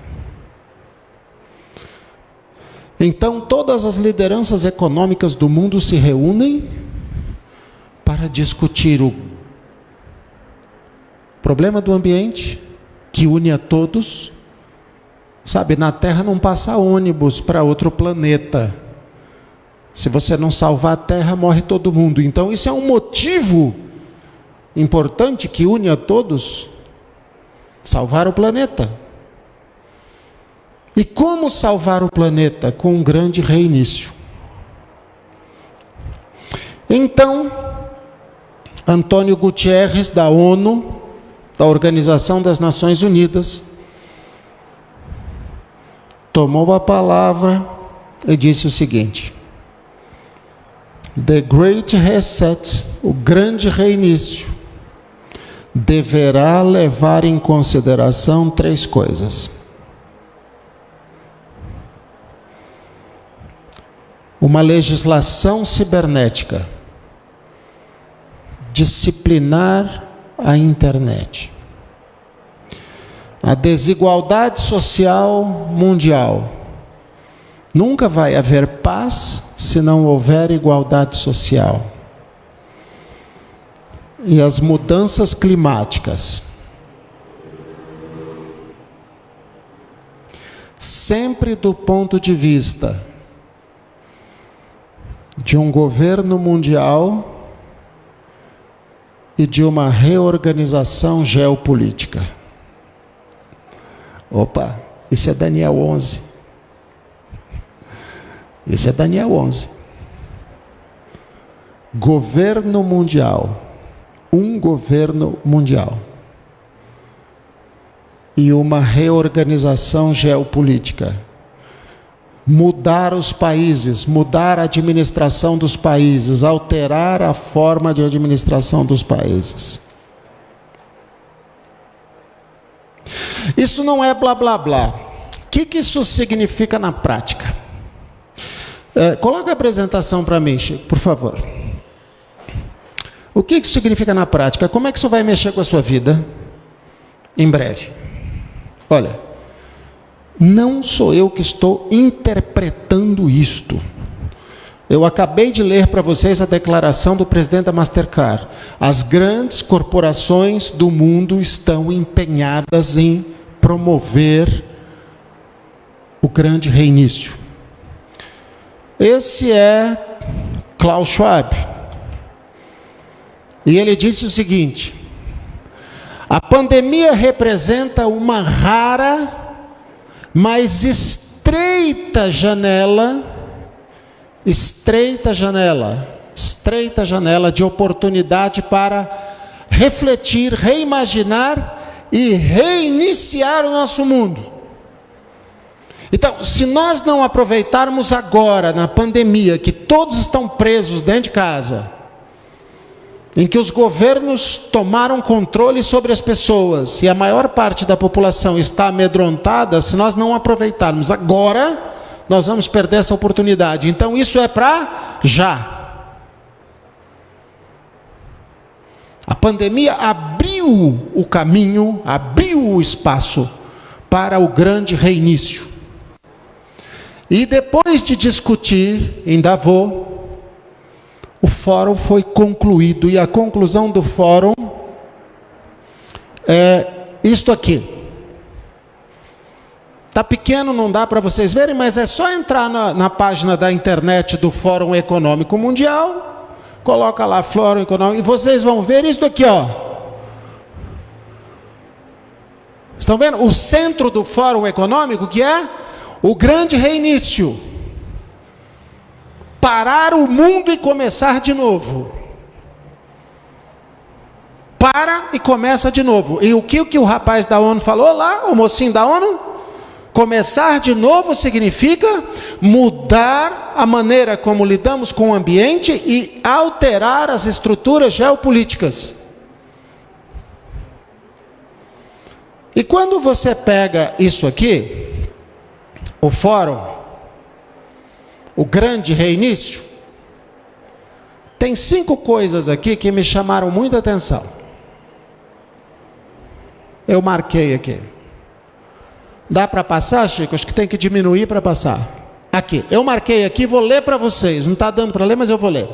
B: Então todas as lideranças econômicas do mundo se reúnem para discutir o problema do ambiente, que une a todos. Sabe, na Terra não passa ônibus para outro planeta. Se você não salvar a terra, morre todo mundo. Então isso é um motivo importante que une a todos. Salvar o planeta. E como salvar o planeta? Com um grande reinício. Então, Antônio Guterres, da ONU, da Organização das Nações Unidas, tomou a palavra e disse o seguinte: The Great Reset, o grande reinício, deverá levar em consideração 3 coisas. Uma legislação cibernética, disciplinar a internet, a desigualdade social mundial. Nunca vai haver paz se não houver igualdade social. E as mudanças climáticas. Sempre do ponto de vista de um governo mundial e de uma reorganização geopolítica. Opa, isso é Daniel 11. Isso é Daniel 11. Governo mundial. Um governo mundial. E uma reorganização geopolítica. Mudar os países, mudar a administração dos países, alterar a forma de administração dos países. Isso não é blá blá blá. O que isso significa na prática? Coloca a apresentação para mim, Chico, por favor. O que isso significa na prática? Como é que isso vai mexer com a sua vida? Em breve. Olha, não sou eu que estou interpretando isto. Eu acabei de ler para vocês a declaração do presidente da Mastercard. As grandes corporações do mundo estão empenhadas em promover o grande reinício. Esse é Klaus Schwab. E ele disse o seguinte: a pandemia representa uma rara, mas estreita janela de oportunidade para refletir, reimaginar e reiniciar o nosso mundo. Então, se nós não aproveitarmos agora, na pandemia, que todos estão presos dentro de casa, em que os governos tomaram controle sobre as pessoas, e a maior parte da população está amedrontada, se nós não aproveitarmos agora, nós vamos perder essa oportunidade. Então, isso é para já. A pandemia abriu o caminho, abriu o espaço para o grande reinício. E depois de discutir em Davos, o fórum foi concluído. E a conclusão do fórum é isto aqui. Está pequeno, não dá para vocês verem, mas é só entrar na página da internet do Fórum Econômico Mundial, coloca lá Fórum Econômico, e vocês vão ver isso aqui, ó. Estão vendo? O centro do Fórum Econômico, que é o grande reinício. Parar o mundo e começar de novo. Para e começa de novo. E o que o rapaz da ONU falou lá, o mocinho da ONU? Começar de novo significa mudar a maneira como lidamos com o ambiente e alterar as estruturas geopolíticas. E quando você pega isso aqui, o fórum, o grande reinício, tem 5 coisas aqui que me chamaram muita atenção. Eu marquei aqui. Dá para passar, Chico? Acho que tem que diminuir para passar. Aqui, eu marquei aqui, vou ler para vocês. Não está dando para ler, mas eu vou ler.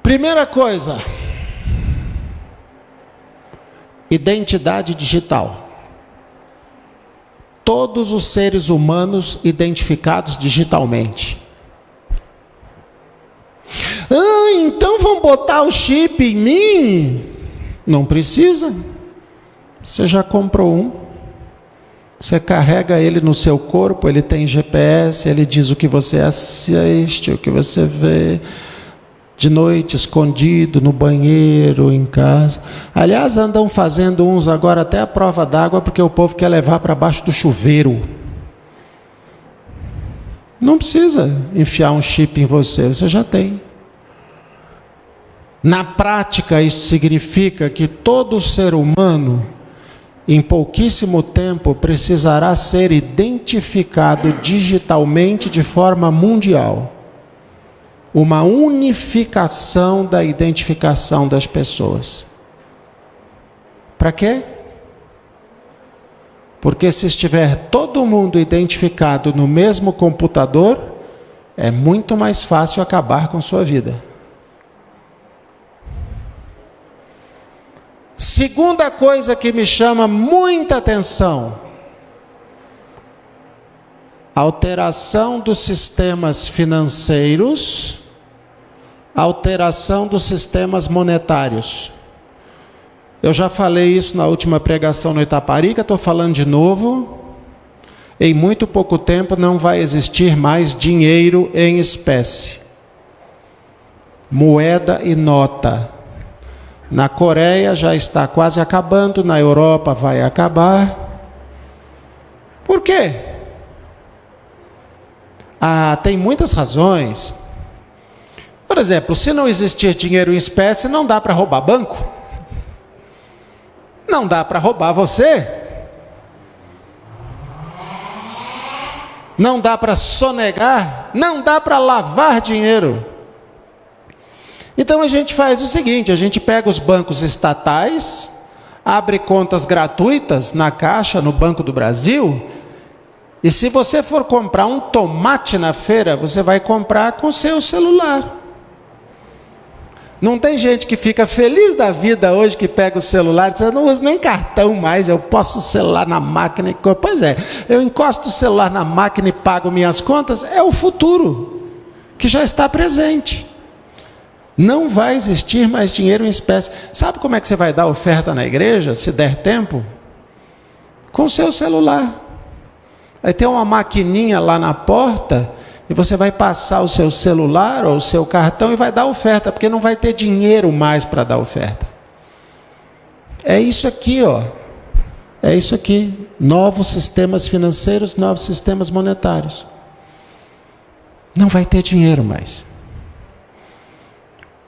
B: Primeira coisa: identidade digital. Todos os seres humanos identificados digitalmente. Ah, então vão botar o chip em mim? Não precisa. Você já comprou um. Você carrega ele no seu corpo, ele tem GPS, ele diz o que você assiste, o que você vê. De noite, escondido, no banheiro, em casa. Aliás, andam fazendo uns agora até a prova d'água, porque o povo quer levar para baixo do chuveiro. Não precisa enfiar um chip em você, você já tem. Na prática, isso significa que todo ser humano, em pouquíssimo tempo, precisará ser identificado digitalmente de forma mundial. Uma unificação da identificação das pessoas. Para quê? Porque se estiver todo mundo identificado no mesmo computador, é muito mais fácil acabar com sua vida. Segunda coisa que me chama muita atenção: alteração dos sistemas financeiros, alteração dos sistemas monetários. Eu já falei isso na última pregação no Itaparica, estou falando de novo. Em muito pouco tempo não vai existir mais dinheiro em espécie. Moeda e nota. Na Coreia já está quase acabando, na Europa vai acabar. Por quê? Tem muitas razões. Por exemplo, se não existir dinheiro em espécie, não dá para roubar banco. Não dá para roubar você. Não dá para sonegar. Não dá para lavar dinheiro. Então a gente faz o seguinte: a gente pega os bancos estatais, abre contas gratuitas na Caixa, no Banco do Brasil, E se você for comprar um tomate na feira, você vai comprar com seu celular. Não tem gente que fica feliz da vida hoje que pega o celular e diz, eu não uso nem cartão mais, eu posto o celular na máquina. Pois é, eu encosto o celular na máquina e pago minhas contas. É o futuro que já está presente. Não vai existir mais dinheiro em espécie. Sabe como é que você vai dar oferta na igreja, se der tempo? Com o seu celular. Aí tem uma maquininha lá na porta, e você vai passar o seu celular ou o seu cartão e vai dar oferta, porque não vai ter dinheiro mais para dar oferta. É isso aqui, ó. É isso aqui. Novos sistemas financeiros, novos sistemas monetários. Não vai ter dinheiro mais.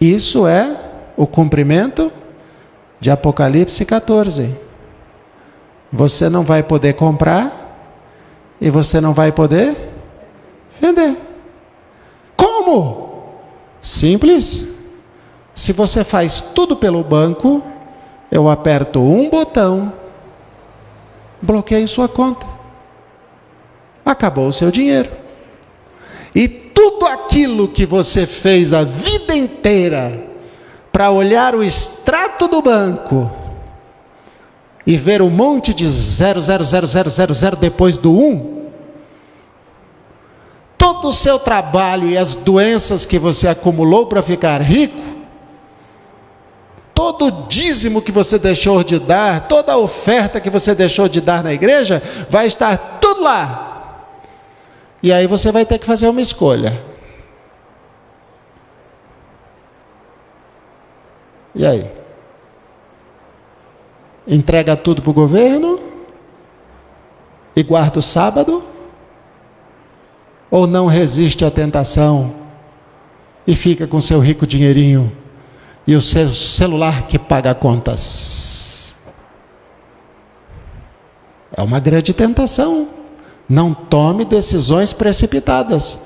B: Isso é o cumprimento de Apocalipse 14. Você não vai poder comprar e você não vai poder vender. Como? Simples. Se você faz tudo pelo banco, eu aperto um botão, bloqueio sua conta. Acabou o seu dinheiro. E tudo aquilo que você fez a vida inteira para olhar o extrato do banco e ver um monte de 0,00000 depois do 1, todo o seu trabalho e as doenças que você acumulou para ficar rico, todo o dízimo que você deixou de dar, toda a oferta que você deixou de dar na igreja, vai estar tudo lá. E aí você vai ter que fazer uma escolha. E aí? Entrega tudo para o governo e guarda o sábado? Ou não resiste à tentação e fica com seu rico dinheirinho e o seu celular que paga contas? É uma grande tentação. Não tome decisões precipitadas.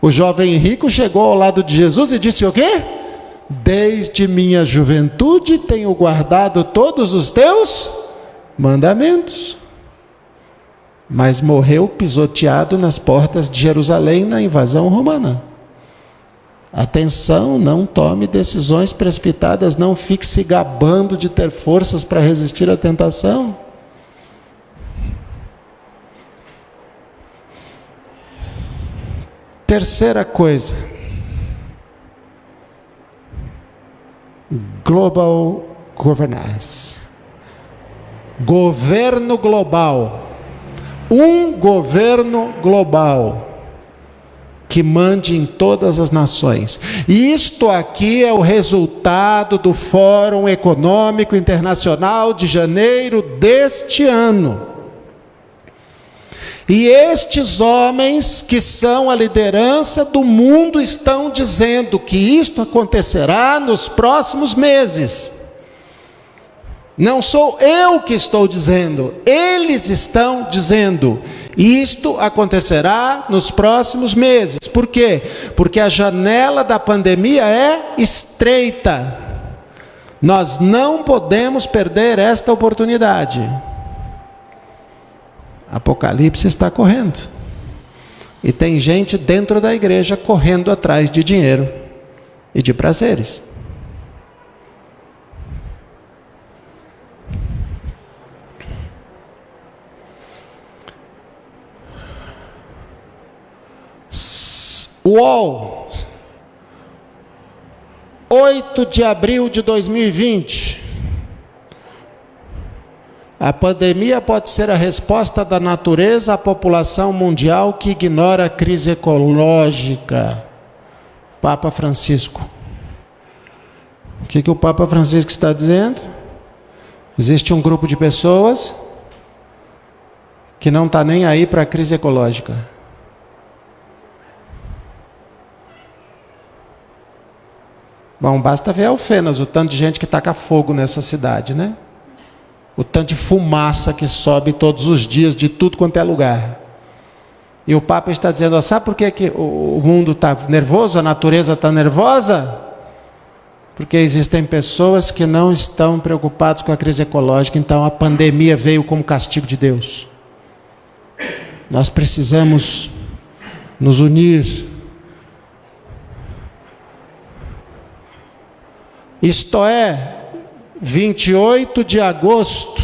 B: O jovem rico chegou ao lado de Jesus e disse o quê? Desde minha juventude tenho guardado todos os teus mandamentos. Mas morreu pisoteado nas portas de Jerusalém na invasão romana. Atenção, não tome decisões precipitadas, não fique se gabando de ter forças para resistir à tentação. Terceira coisa, global governance. Governo global. Um governo global que mande em todas as nações. E isto aqui é o resultado do Fórum Econômico Internacional de janeiro deste ano. E estes homens que são a liderança do mundo estão dizendo que isto acontecerá nos próximos meses. Não sou eu que estou dizendo, eles estão dizendo. Isto acontecerá nos próximos meses. Por quê? Porque a janela da pandemia é estreita. Nós não podemos perder esta oportunidade. Apocalipse está correndo. E tem gente dentro da igreja correndo atrás de dinheiro e de prazeres. UOL, 8 de abril de 2020. A pandemia pode ser a resposta da natureza à população mundial que ignora a crise ecológica. Papa Francisco. O que o Papa Francisco está dizendo? Existe um grupo de pessoas que não está nem aí para a crise ecológica. Bom, basta ver Alfenas, o tanto de gente que taca fogo nessa cidade, né? O tanto de fumaça que sobe todos os dias de tudo quanto é lugar. E o Papa está dizendo, sabe por que o mundo está nervoso, a natureza está nervosa? Porque existem pessoas que não estão preocupadas com a crise ecológica, então a pandemia veio como castigo de Deus. nós precisamos nos unir. Isto é, 28 de agosto,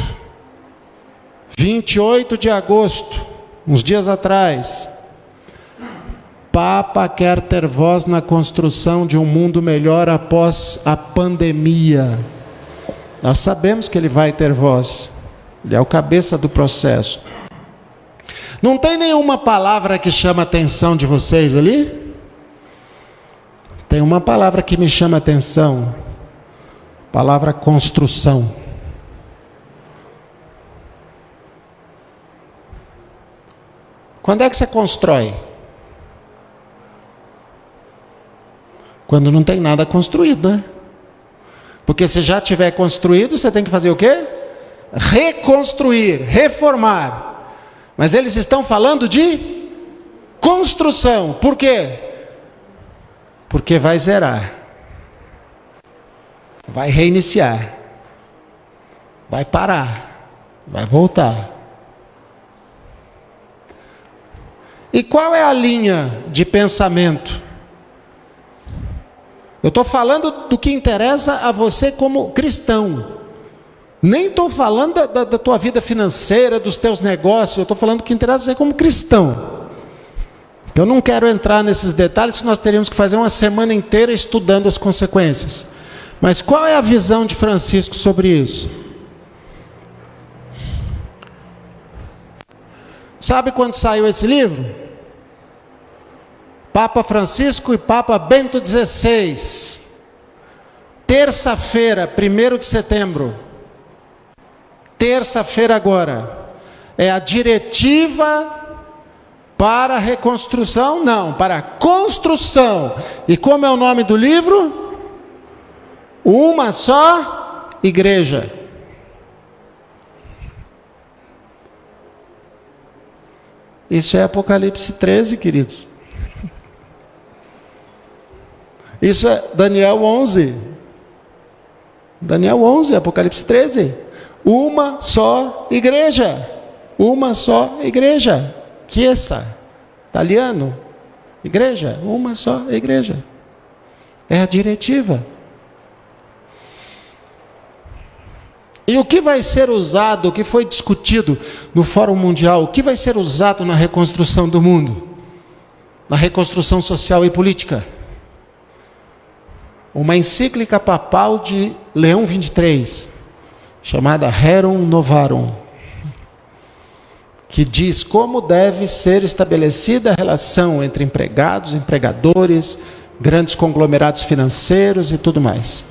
B: uns dias atrás, Papa quer ter voz na construção de um mundo melhor após a pandemia. Nós sabemos que ele vai ter voz, ele é o cabeça do processo. Não tem nenhuma palavra que chama a atenção de vocês ali? Tem uma palavra que me chama a atenção, palavra construção. Quando é que você constrói? Quando não tem nada construído, né? Porque se já tiver construído, você tem que fazer o quê? Reconstruir, reformar. Mas eles estão falando de construção. Por quê? Porque vai zerar. Vai reiniciar. Vai parar. Vai voltar. E qual é a linha de pensamento? Eu estou falando do que interessa a você como cristão. Nem estou falando da tua vida financeira, dos teus negócios. Eu estou falando do que interessa a você como cristão. Eu não quero entrar nesses detalhes, nós teríamos que fazer uma semana inteira estudando as consequências. Mas qual é a visão de Francisco sobre isso? Sabe quando saiu esse livro? Papa Francisco e Papa Bento XVI. Terça-feira, 1º de setembro. Terça-feira agora. É a diretiva para a reconstrução? Não, para a construção. E como é o nome do livro? Uma só igreja. Isso é Apocalipse 13, queridos. Isso é Daniel 11. Daniel 11, Apocalipse 13. Uma só igreja. Uma só igreja. Chiesa. Italiano. Igreja. Uma só igreja. É a diretiva. E o que vai ser usado, o que foi discutido no Fórum Mundial, o que vai ser usado na reconstrução do mundo? Na reconstrução social e política? Uma encíclica papal de Leão XXIII, chamada Rerum Novarum, que diz como deve ser estabelecida a relação entre empregados, empregadores, grandes conglomerados financeiros e tudo mais.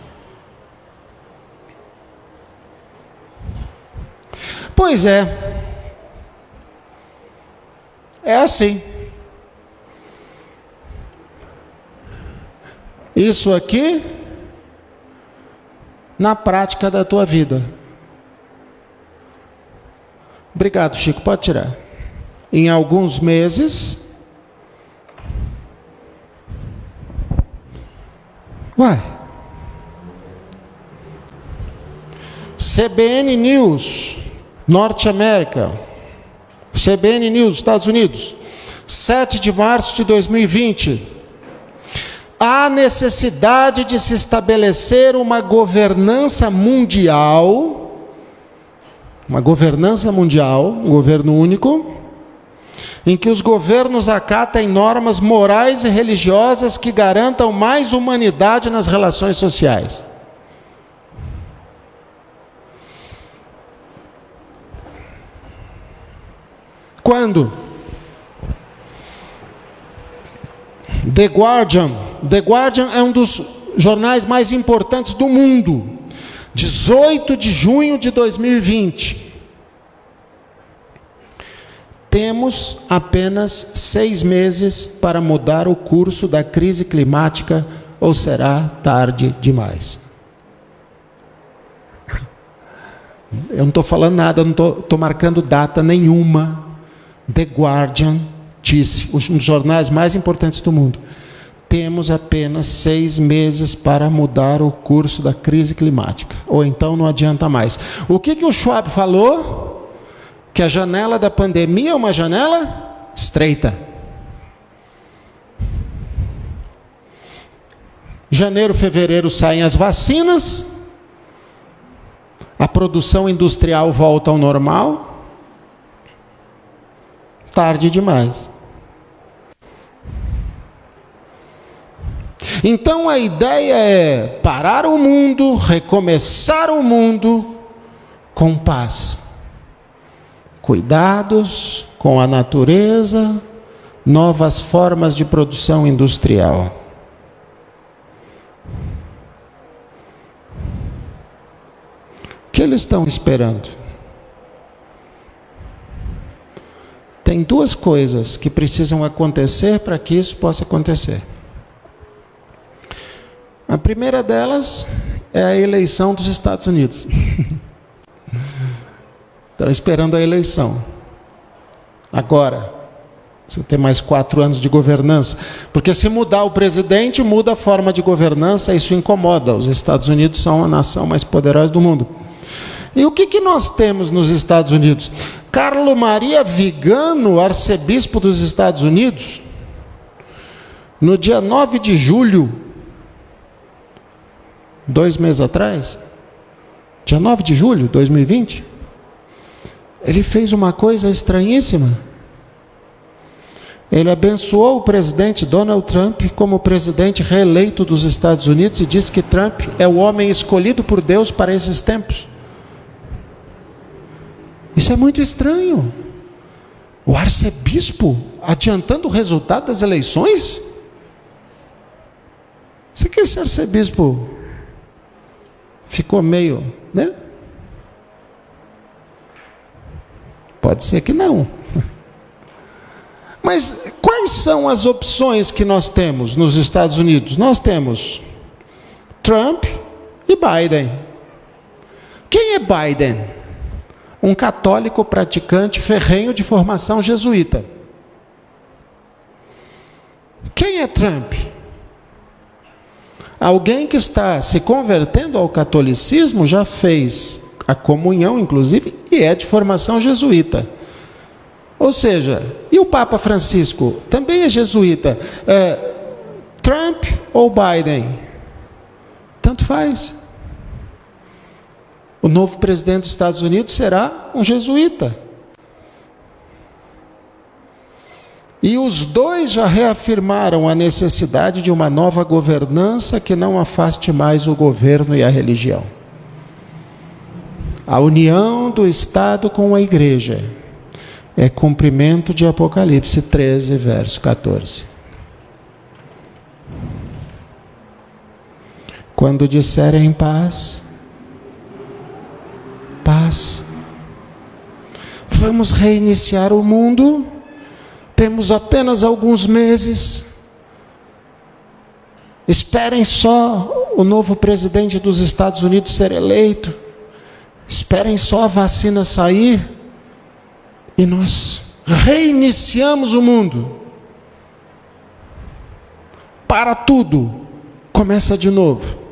B: Pois é assim. Isso aqui, na prática da tua vida. Obrigado, Chico, pode tirar. Em alguns meses. CBN News, Norte América. CBN News, Estados Unidos. 7 de março de 2020. Há necessidade de se estabelecer uma governança mundial, um governo único, em que os governos acatem normas morais e religiosas que garantam mais humanidade nas relações sociais. Quando? The Guardian é um dos jornais mais importantes do mundo. 18 de junho de 2020. Temos apenas 6 meses para mudar o curso da crise climática, ou será tarde demais? Eu não estou falando nada, eu não estou marcando data nenhuma. The Guardian disse, um dos jornais mais importantes do mundo. Temos apenas 6 meses para mudar o curso da crise climática. Ou então não adianta mais. O que o Schwab falou? Que a janela da pandemia é uma janela estreita. Janeiro, fevereiro saem as vacinas, a produção industrial volta ao normal. Tarde demais. Então a ideia é parar o mundo, recomeçar o mundo com paz. Cuidados com a natureza, novas formas de produção industrial. O que eles estão esperando? Tem duas coisas que precisam acontecer para que isso possa acontecer. A primeira delas é a eleição dos Estados Unidos. Estão esperando a eleição. Agora, você tem mais 4 anos de governança. Porque se mudar o presidente, muda a forma de governança, isso incomoda. Os Estados Unidos são a nação mais poderosa do mundo. E o que nós temos nos Estados Unidos? Carlo Maria Vigano, arcebispo dos Estados Unidos, no dia 9 de julho, 2 meses atrás, dia 9 de julho de 2020, ele fez uma coisa estranhíssima. Ele abençoou o presidente Donald Trump como presidente reeleito dos Estados Unidos e disse que Trump é o homem escolhido por Deus para esses tempos. Isso é muito estranho. O arcebispo adiantando o resultado das eleições? Você que esse arcebispo ficou meio, né? Pode ser que não. Mas quais são as opções que nós temos nos Estados Unidos? Nós temos Trump e Biden. Quem é Biden? Um católico praticante ferrenho de formação jesuíta. Quem é Trump? Alguém que está se convertendo ao catolicismo, já fez a comunhão, inclusive, e é de formação jesuíta. Ou seja, e o Papa Francisco também é jesuíta. Trump ou Biden? Tanto faz. O novo presidente dos Estados Unidos será um jesuíta. E os dois já reafirmaram a necessidade de uma nova governança que não afaste mais o governo e a religião. A união do Estado com a Igreja é cumprimento de Apocalipse 13, verso 14. Quando disserem paz, paz. Vamos reiniciar o mundo. Temos apenas alguns meses. Esperem só o novo presidente dos Estados Unidos ser eleito. Esperem só a vacina sair. E nós reiniciamos o mundo. Para tudo. Começa de novo.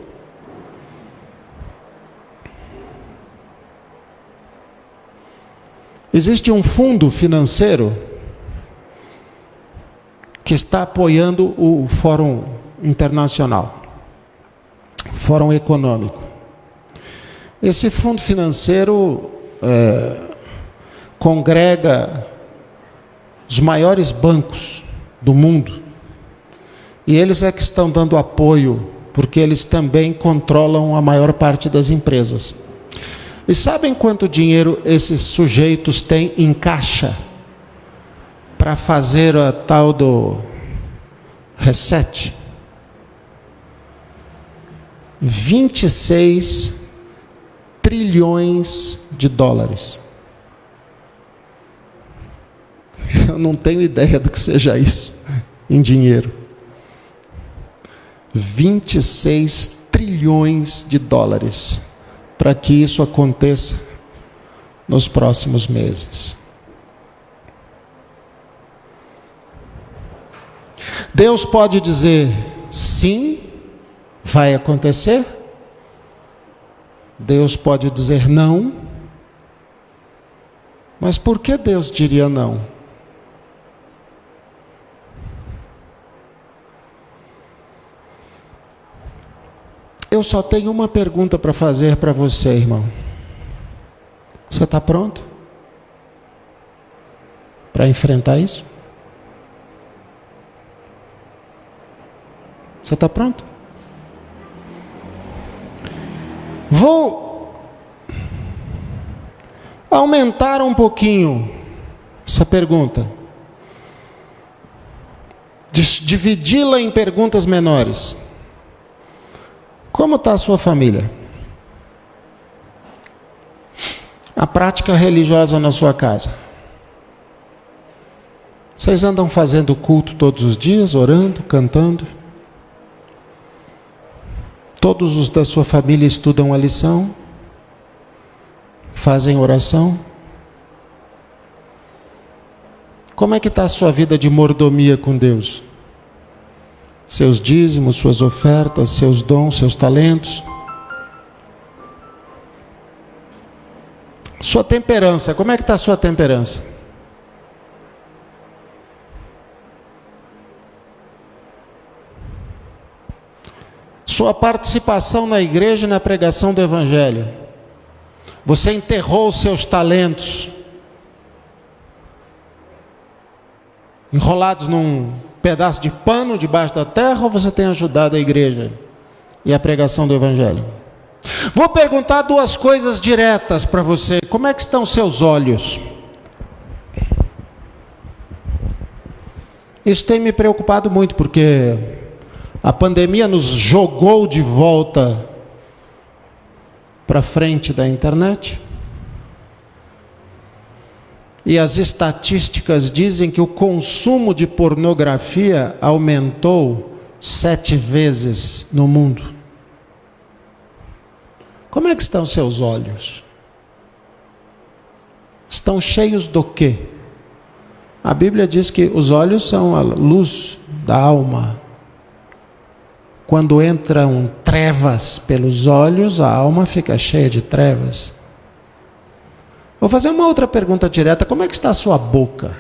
B: Existe um fundo financeiro que está apoiando o Fórum Internacional, Fórum Econômico. Esse fundo financeiro congrega os maiores bancos do mundo, e eles é que estão dando apoio, porque eles também controlam a maior parte das empresas. E sabem quanto dinheiro esses sujeitos têm em caixa para fazer a tal do reset? 26 trilhões de dólares. Eu não tenho ideia do que seja isso em dinheiro. 26 trilhões de dólares para que isso aconteça nos próximos meses. Deus pode dizer sim, vai acontecer. Deus pode dizer não. Mas por que Deus diria não? Eu só tenho uma pergunta para fazer para você, irmão. Você está pronto para enfrentar isso? Você está pronto? Vou aumentar um pouquinho essa pergunta, dividi-la em perguntas menores. Como está a sua família? A prática religiosa na sua casa? Vocês andam fazendo culto todos os dias, orando, cantando? Todos os da sua família estudam a lição? Fazem oração? Como é que está a sua vida de mordomia com Deus? Seus dízimos, suas ofertas, seus dons, seus talentos? Sua temperança, como é que está a sua temperança? Sua participação na igreja e na pregação do Evangelho. Você enterrou os seus talentos enrolados num pedaço de pano debaixo da terra, ou você tem ajudado a igreja e a pregação do Evangelho? Vou perguntar duas coisas diretas para você. Como é que estão seus olhos? Isso tem me preocupado muito, porque a pandemia nos jogou de volta para frente da internet. E as estatísticas dizem que o consumo de pornografia aumentou 7 vezes no mundo. Como é que estão seus olhos? Estão cheios do quê? A Bíblia diz que os olhos são a luz da alma. Quando entram trevas pelos olhos, a alma fica cheia de trevas. Vou fazer uma outra pergunta direta. Como é que está a sua boca?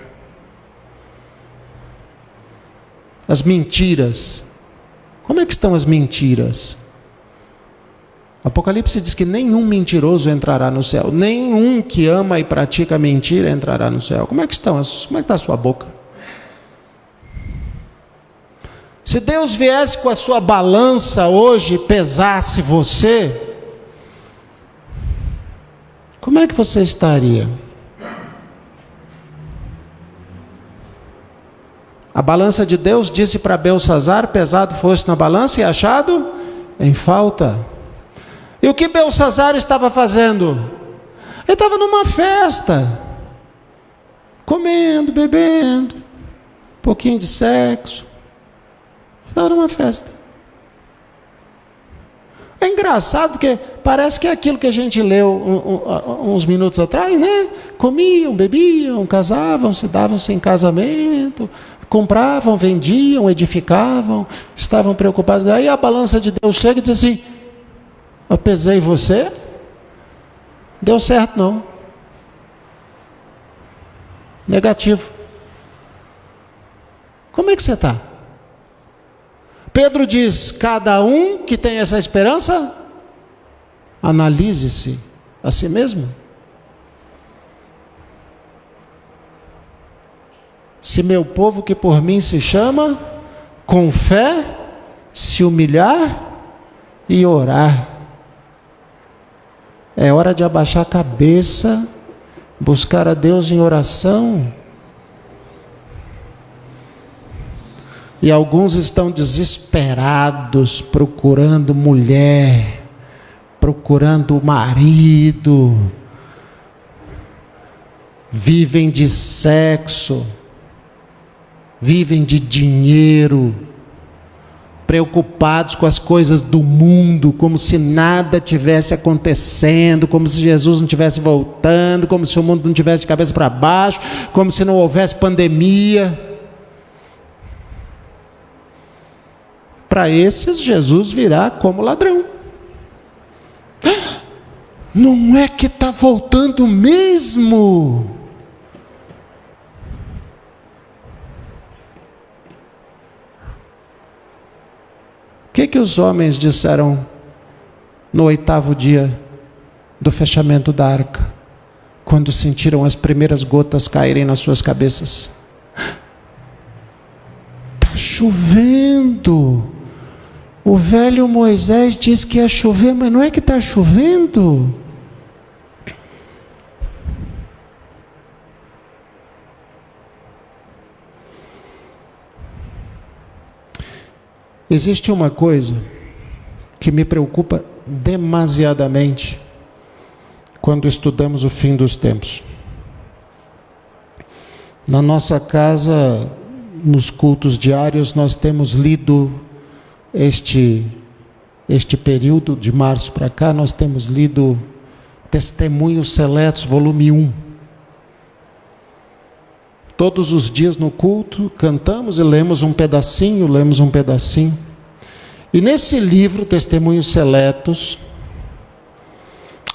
B: As mentiras. Como é que estão as mentiras? Apocalipse diz que nenhum mentiroso entrará no céu. Nenhum que ama e pratica mentira entrará no céu. Como é que está a sua boca? Se Deus viesse com a sua balança hoje e pesasse você, como é que você estaria? A balança de Deus disse para Belçazar: pesado foste na balança e achado em falta. E o que Belçazar estava fazendo? Ele estava numa festa, comendo, bebendo, um pouquinho de sexo. Estava numa festa. É engraçado porque parece que é aquilo que a gente leu uns minutos atrás, né? Comiam, bebiam, casavam, se davam-se em casamento, compravam, vendiam, edificavam, estavam preocupados. Aí a balança de Deus chega e diz assim: eu pesei você, deu certo não. Negativo. Como é que você está? Pedro diz: cada um que tem essa esperança, analise-se a si mesmo. Se meu povo que por mim se chama, com fé, se humilhar e orar. É hora de abaixar a cabeça, buscar a Deus em oração. E alguns estão desesperados, procurando mulher, procurando marido, vivem de sexo, vivem de dinheiro, preocupados com as coisas do mundo, como se nada tivesse acontecendo, como se Jesus não estivesse voltando, como se o mundo não tivesse de cabeça para baixo, como se não houvesse pandemia. Para esses, Jesus virá como ladrão. Não é que está voltando mesmo? O que os homens disseram no 8º dia do fechamento da arca, quando sentiram as primeiras gotas caírem nas suas cabeças. Está chovendo. O velho Moisés diz que ia chover, mas não é que está chovendo. Existe uma coisa que me preocupa demasiadamente quando estudamos o fim dos tempos. Na nossa casa, nos cultos diários, nós temos lido este período de março para cá, nós temos lido Testemunhos Seletos, volume 1. Todos os dias no culto, cantamos e lemos um pedacinho. E nesse livro, Testemunhos Seletos,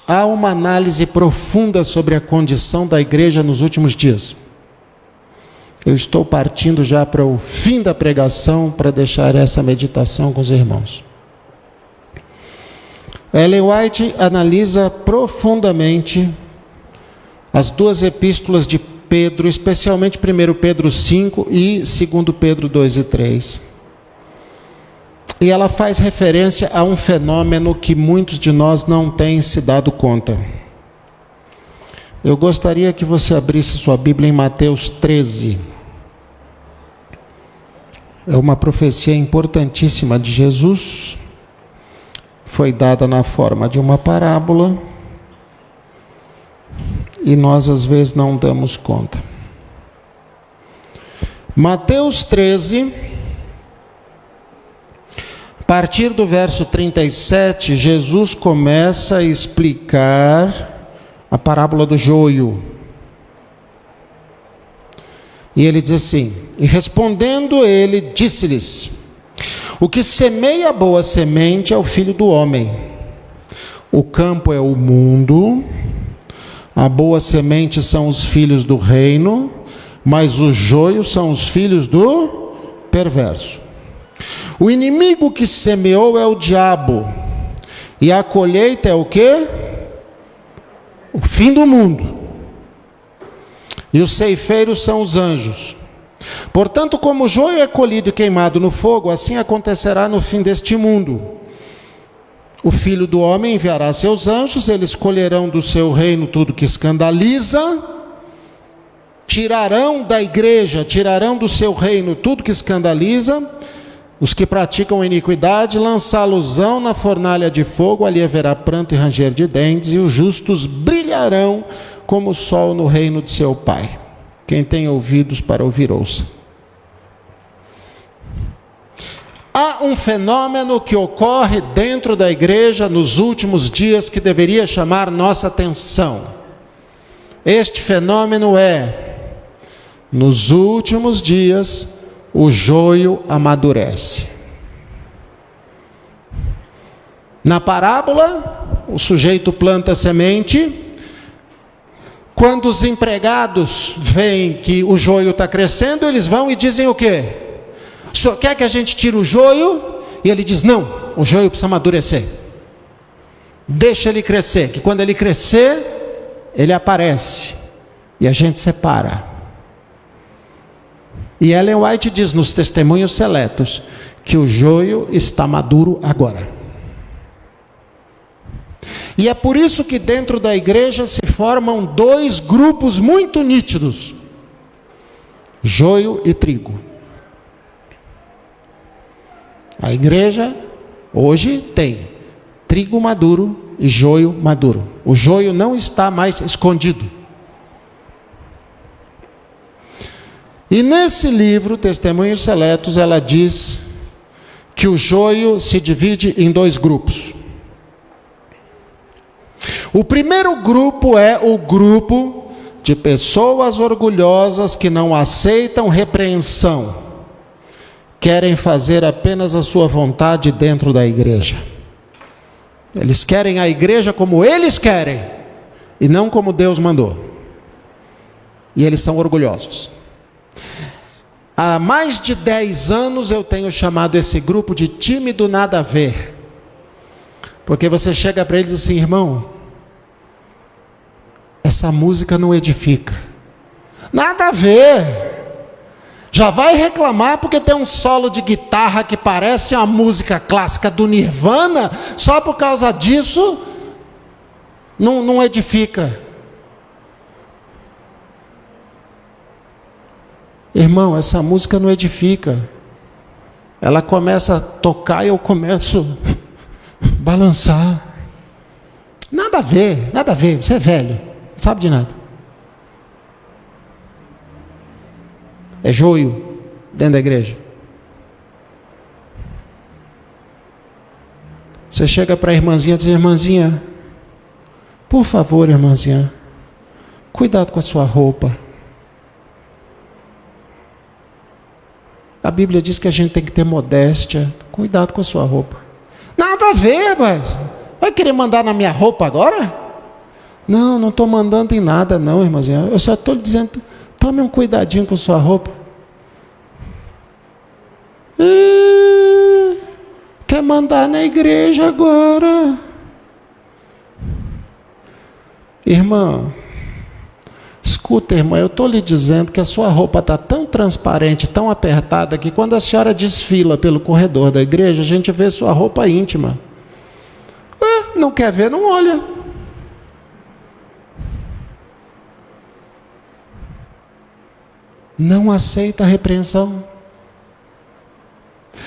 B: há uma análise profunda sobre a condição da igreja nos últimos dias. Eu estou partindo já para o fim da pregação, para deixar essa meditação com os irmãos. Ellen White analisa profundamente as duas epístolas de Pedro, especialmente 1 Pedro 5 e 2 Pedro 2 e 3. E ela faz referência a um fenômeno que muitos de nós não têm se dado conta. Eu gostaria que você abrisse sua Bíblia em Mateus 13. É uma profecia importantíssima de Jesus. Foi dada na forma de uma parábola. E nós às vezes não damos conta. Mateus 13, a partir do verso 37, Jesus começa a explicar a parábola do joio. E ele diz assim: e respondendo ele, disse-lhes: o que semeia a boa semente é o Filho do Homem. O campo é o mundo. A boa semente são os filhos do reino, mas os joios são os filhos do perverso. O inimigo que semeou é o diabo, e a colheita é o quê? O fim do mundo. E os ceifeiros são os anjos. Portanto, como o joio é colhido e queimado no fogo, assim acontecerá no fim deste mundo. O Filho do Homem enviará seus anjos, eles colherão do seu reino tudo que escandaliza, tirarão da igreja, tirarão do seu reino tudo que escandaliza, os que praticam iniquidade, lançá-los-ão na fornalha de fogo, ali haverá pranto e ranger de dentes, e os justos brilharão como o sol no reino de seu Pai. Quem tem ouvidos para ouvir, ouça. Há um fenômeno que ocorre dentro da igreja nos últimos dias que deveria chamar nossa atenção. Este fenômeno é: nos últimos dias, o joio amadurece. Na parábola, o sujeito planta a semente. Quando os empregados veem que o joio está crescendo, eles vão e dizem o quê? O senhor quer que a gente tire o joio? E ele diz: não, o joio precisa amadurecer. Deixa ele crescer, que quando ele crescer, ele aparece. E a gente separa. E Ellen White diz nos Testemunhos Seletos que o joio está maduro agora. E é por isso que dentro da igreja se formam dois grupos muito nítidos: joio e trigo. A igreja hoje tem trigo maduro e joio maduro. O joio não está mais escondido. E nesse livro, Testemunhos Seletos, ela diz que o joio se divide em dois grupos. O primeiro grupo é o grupo de pessoas orgulhosas que não aceitam repreensão. Querem fazer apenas a sua vontade dentro da igreja. Eles querem a igreja como eles querem, e não como Deus mandou. E eles são orgulhosos. Há mais de 10 anos eu tenho chamado esse grupo de time do nada a ver. Porque você chega para ele e diz assim: irmão, essa música não edifica. Nada a ver. Já vai reclamar porque tem um solo de guitarra que parece uma música clássica do Nirvana, só por causa disso não edifica. Irmão, essa música não edifica. Ela começa a tocar e eu começo a balançar. Nada a ver, nada a ver. Você é velho, não sabe de nada. É joio dentro da igreja. Você chega para a irmãzinha e diz: irmãzinha, por favor, irmãzinha, cuidado com a sua roupa. A Bíblia diz que a gente tem que ter modéstia. Cuidado com a sua roupa. Nada a ver, mas vai querer mandar na minha roupa agora? Não, não estou mandando em nada não, irmãzinha. Eu só estou lhe dizendo, tome um cuidadinho com sua roupa. Quer mandar na igreja agora? Irmã, escuta, irmã, eu estou lhe dizendo que a sua roupa está tão transparente, tão apertada, que quando a senhora desfila pelo corredor da igreja, a gente vê sua roupa íntima. Não quer ver, não olha. Não aceita a repreensão.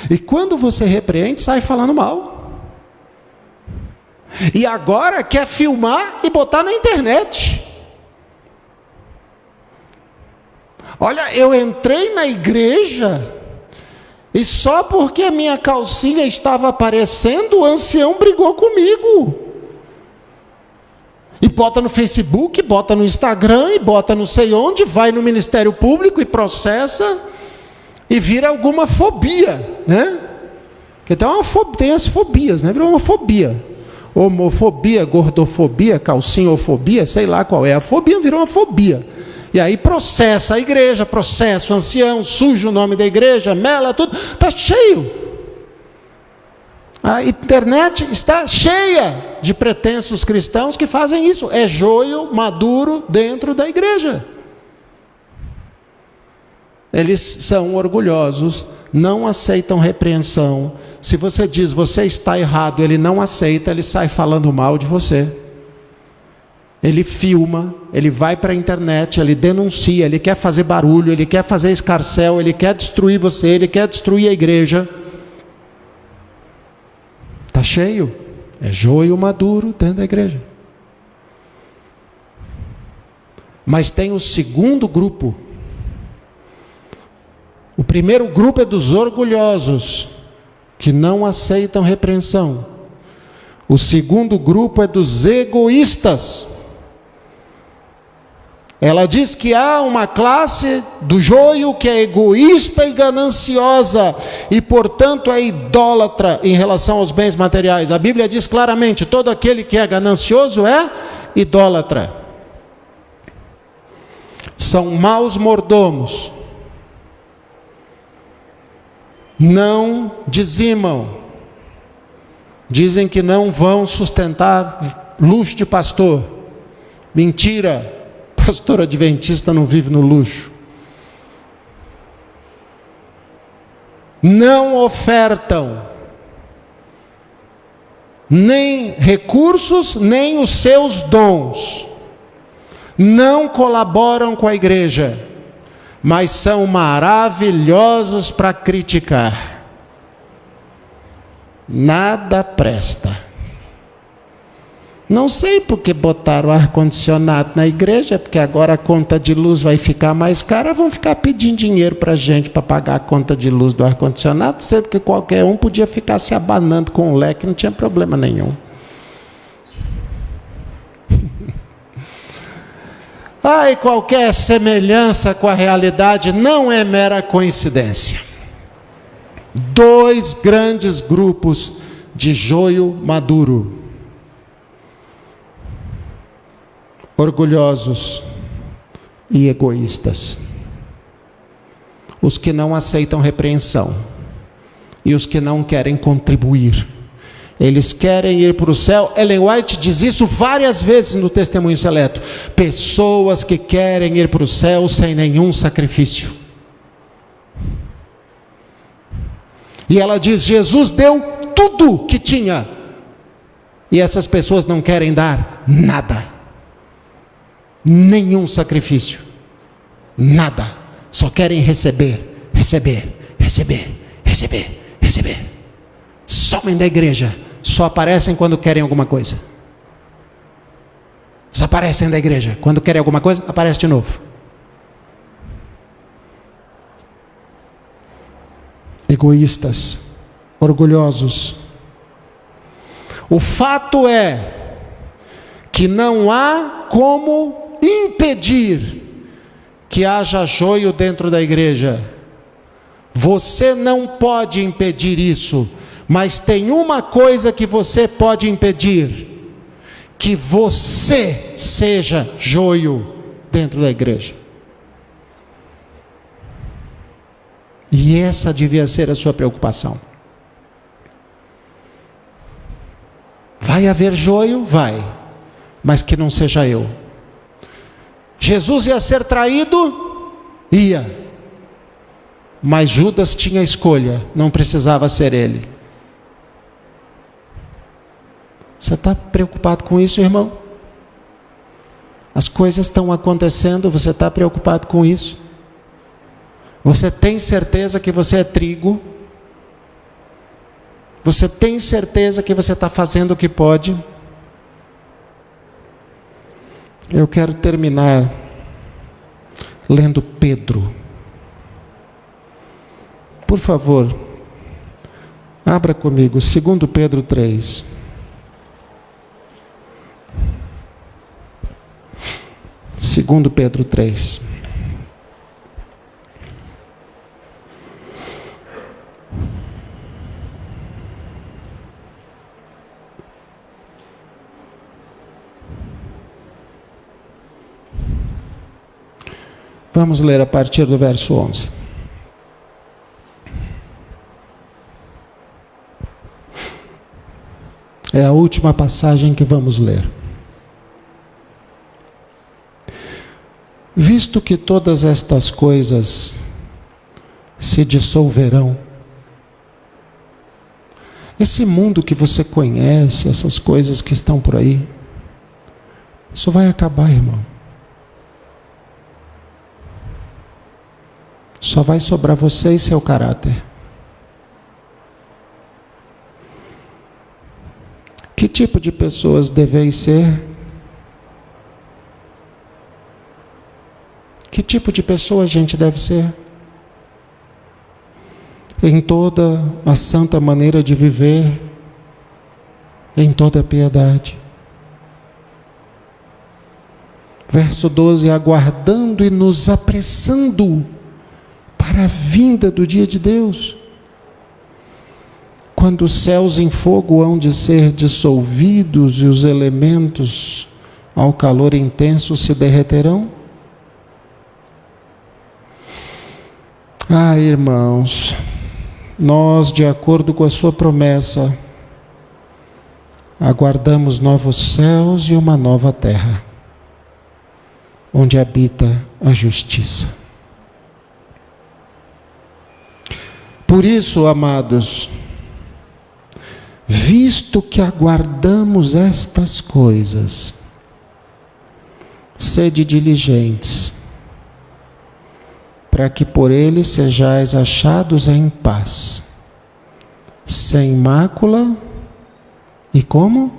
B: E quando você repreende, sai falando mal. E agora quer filmar e botar na internet. Olha, eu entrei na igreja e só porque a minha calcinha estava aparecendo, o ancião brigou comigo. E bota no Facebook, bota no Instagram, e bota não sei onde, vai no Ministério Público e processa, e vira alguma fobia, né? Porque tem as fobias, né? Virou uma fobia. Homofobia, gordofobia, calcinhofobia, sei lá qual é a fobia, virou uma fobia. E aí processa a igreja, processa o ancião, suja o nome da igreja, mela tudo, está cheio. A internet está cheia de pretensos cristãos que fazem isso. É joio maduro dentro da igreja. Eles são orgulhosos, não aceitam repreensão. Se você diz, você está errado, ele não aceita, ele sai falando mal de você. Ele filma, ele vai para a internet, ele denuncia, ele quer fazer barulho, ele quer fazer escarcéu, ele quer destruir você, ele quer destruir a igreja. Está cheio, é joio maduro dentro da igreja. Mas tem o segundo grupo. O primeiro grupo é dos orgulhosos, que não aceitam repreensão. O segundo grupo é dos egoístas. Ela diz que há uma classe do joio que é egoísta e gananciosa, e portanto é idólatra em relação aos bens materiais. A Bíblia diz claramente, todo aquele que é ganancioso é idólatra. São maus mordomos. Não dizimam. Dizem que não vão sustentar luxo de pastor. Mentira. Pastor adventista não vive no luxo. Não ofertam nem recursos, nem os seus dons. Não colaboram com a igreja, mas são maravilhosos para criticar. Nada presta. Não sei porque botaram ar-condicionado na igreja, porque agora a conta de luz vai ficar mais cara, vão ficar pedindo dinheiro para a gente para pagar a conta de luz do ar-condicionado, sendo que qualquer um podia ficar se abanando com o leque, não tinha problema nenhum. E qualquer semelhança com a realidade não é mera coincidência. Dois grandes grupos de joio maduro. Orgulhosos e egoístas. Os que não aceitam repreensão e os que não querem contribuir. Eles querem ir para o céu. Ellen White diz isso várias vezes no Testemunho Seleto. Pessoas que querem ir para o céu sem nenhum sacrifício. E ela diz, Jesus deu tudo que tinha. E essas pessoas não querem dar nada. Nenhum sacrifício. Nada. Só querem receber, receber, receber, receber, receber. Somem da igreja. Só aparecem quando querem alguma coisa. Só aparecem da igreja. Quando querem alguma coisa, aparece de novo. Egoístas, orgulhosos. O fato é que não há como impedir que haja joio dentro da igreja. Você não pode impedir isso, mas tem uma coisa que você pode impedir: que você seja joio dentro da igreja. E essa devia ser a sua preocupação. Vai haver joio? Vai. Mas que não seja eu. Jesus ia ser traído? Ia. Mas Judas tinha escolha. Não precisava ser ele. Você está preocupado com isso, irmão? As coisas estão acontecendo, você está preocupado com isso? Você tem certeza que você é trigo? Você tem certeza que você está fazendo o que pode? Eu quero terminar lendo Pedro. Por favor, abra comigo, 2 Pedro 3. Segundo Pedro 3. Vamos ler a partir do verso 11. É a última passagem que vamos ler. Visto que todas estas coisas se dissolverão, esse mundo que você conhece, essas coisas que estão por aí, isso vai acabar, irmão. Só vai sobrar você e seu caráter. Que tipo de pessoas deveis ser? Que tipo de pessoa a gente deve ser? Em toda a santa maneira de viver, em toda a piedade. Verso 12, aguardando e nos apressando para a vinda do dia de Deus, quando os céus em fogo hão de ser dissolvidos e os elementos ao calor intenso se derreterão. Ah, irmãos, nós, de acordo com a sua promessa, aguardamos novos céus e uma nova terra, onde habita a justiça. Por isso, amados, visto que aguardamos estas coisas, sede diligentes, para que por ele sejais achados em paz, sem mácula e como?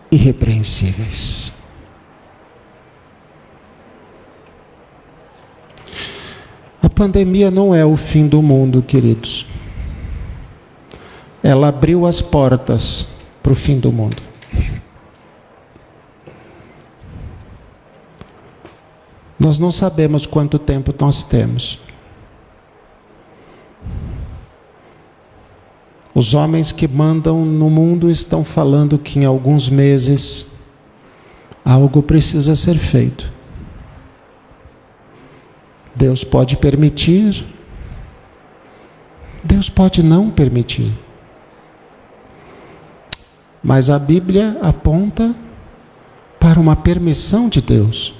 B: Irrepreensíveis. A pandemia não é o fim do mundo, queridos. Ela abriu as portas para o fim do mundo. Nós não sabemos quanto tempo nós temos. Os homens que mandam no mundo estão falando que em alguns meses algo precisa ser feito. Deus pode permitir, Deus pode não permitir. Mas a Bíblia aponta para uma permissão de Deus.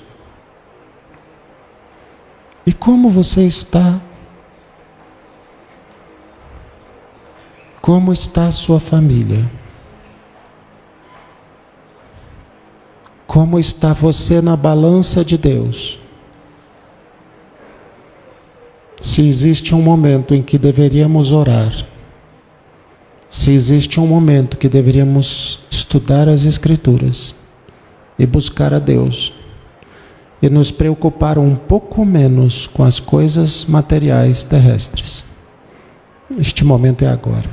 B: E como você está? Como está a sua família? Como está você na balança de Deus? Se existe um momento em que deveríamos orar, se existe um momento que deveríamos estudar as Escrituras e buscar a Deus, e nos preocupar um pouco menos com as coisas materiais terrestres, este momento é agora.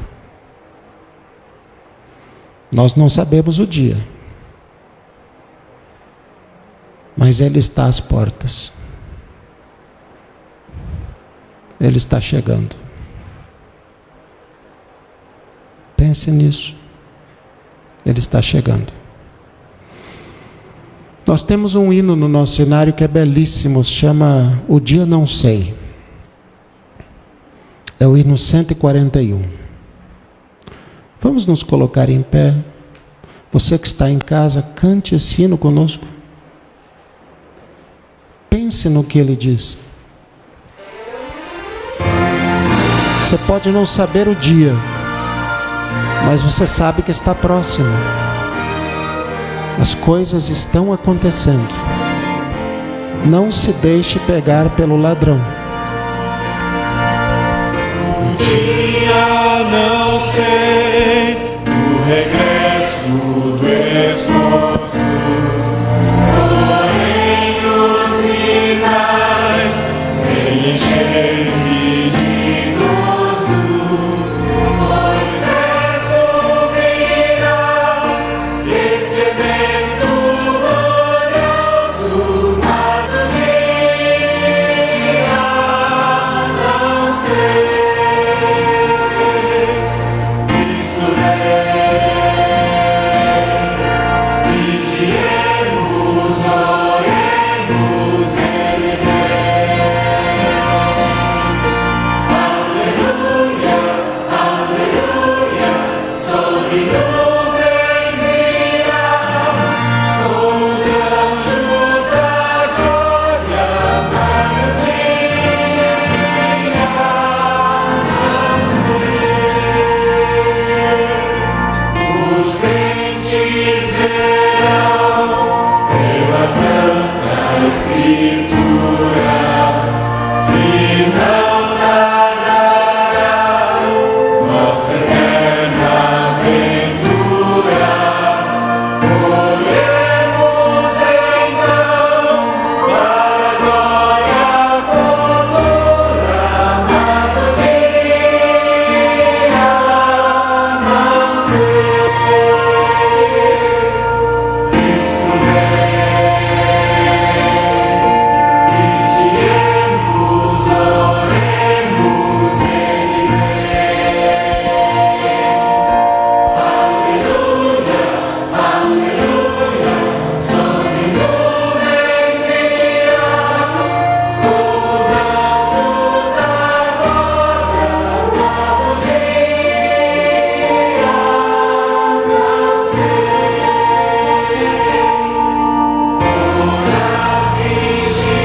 B: Nós não sabemos o dia, mas Ele está às portas. Ele está chegando. Pense nisso. Ele está chegando. Nós temos um hino no nosso cenário que é belíssimo, se chama O Dia Não Sei. É o hino 141. Vamos nos colocar em pé. Você que está em casa, cante esse hino conosco. Pense no que ele diz. Você pode não saber o dia, mas você sabe que está próximo. As coisas estão acontecendo. Não se deixe pegar pelo ladrão.
H: Um dia não sei o regresso do esposo, porém os sinais vêm encher-me de gozo, pois presto virá esse evento glorioso, mas o dia não sei. Cristo vem, vigiemos, oremos, Ele vem. Aleluia, aleluia, sobre nuvens virá, com os anjos da glória, mas o dia não sei. Os crentes verão pela Santa Escritura que não tardará nossa eterna aventura. Olhemos então para a glória futura, mas o dia não sei. Cristo vem, vigiemos, oremos, Ele vem. Aleluia, aleluia, sobre nuvens virá, com os anjos da glória, mas o dia não sei. Ora vigiar,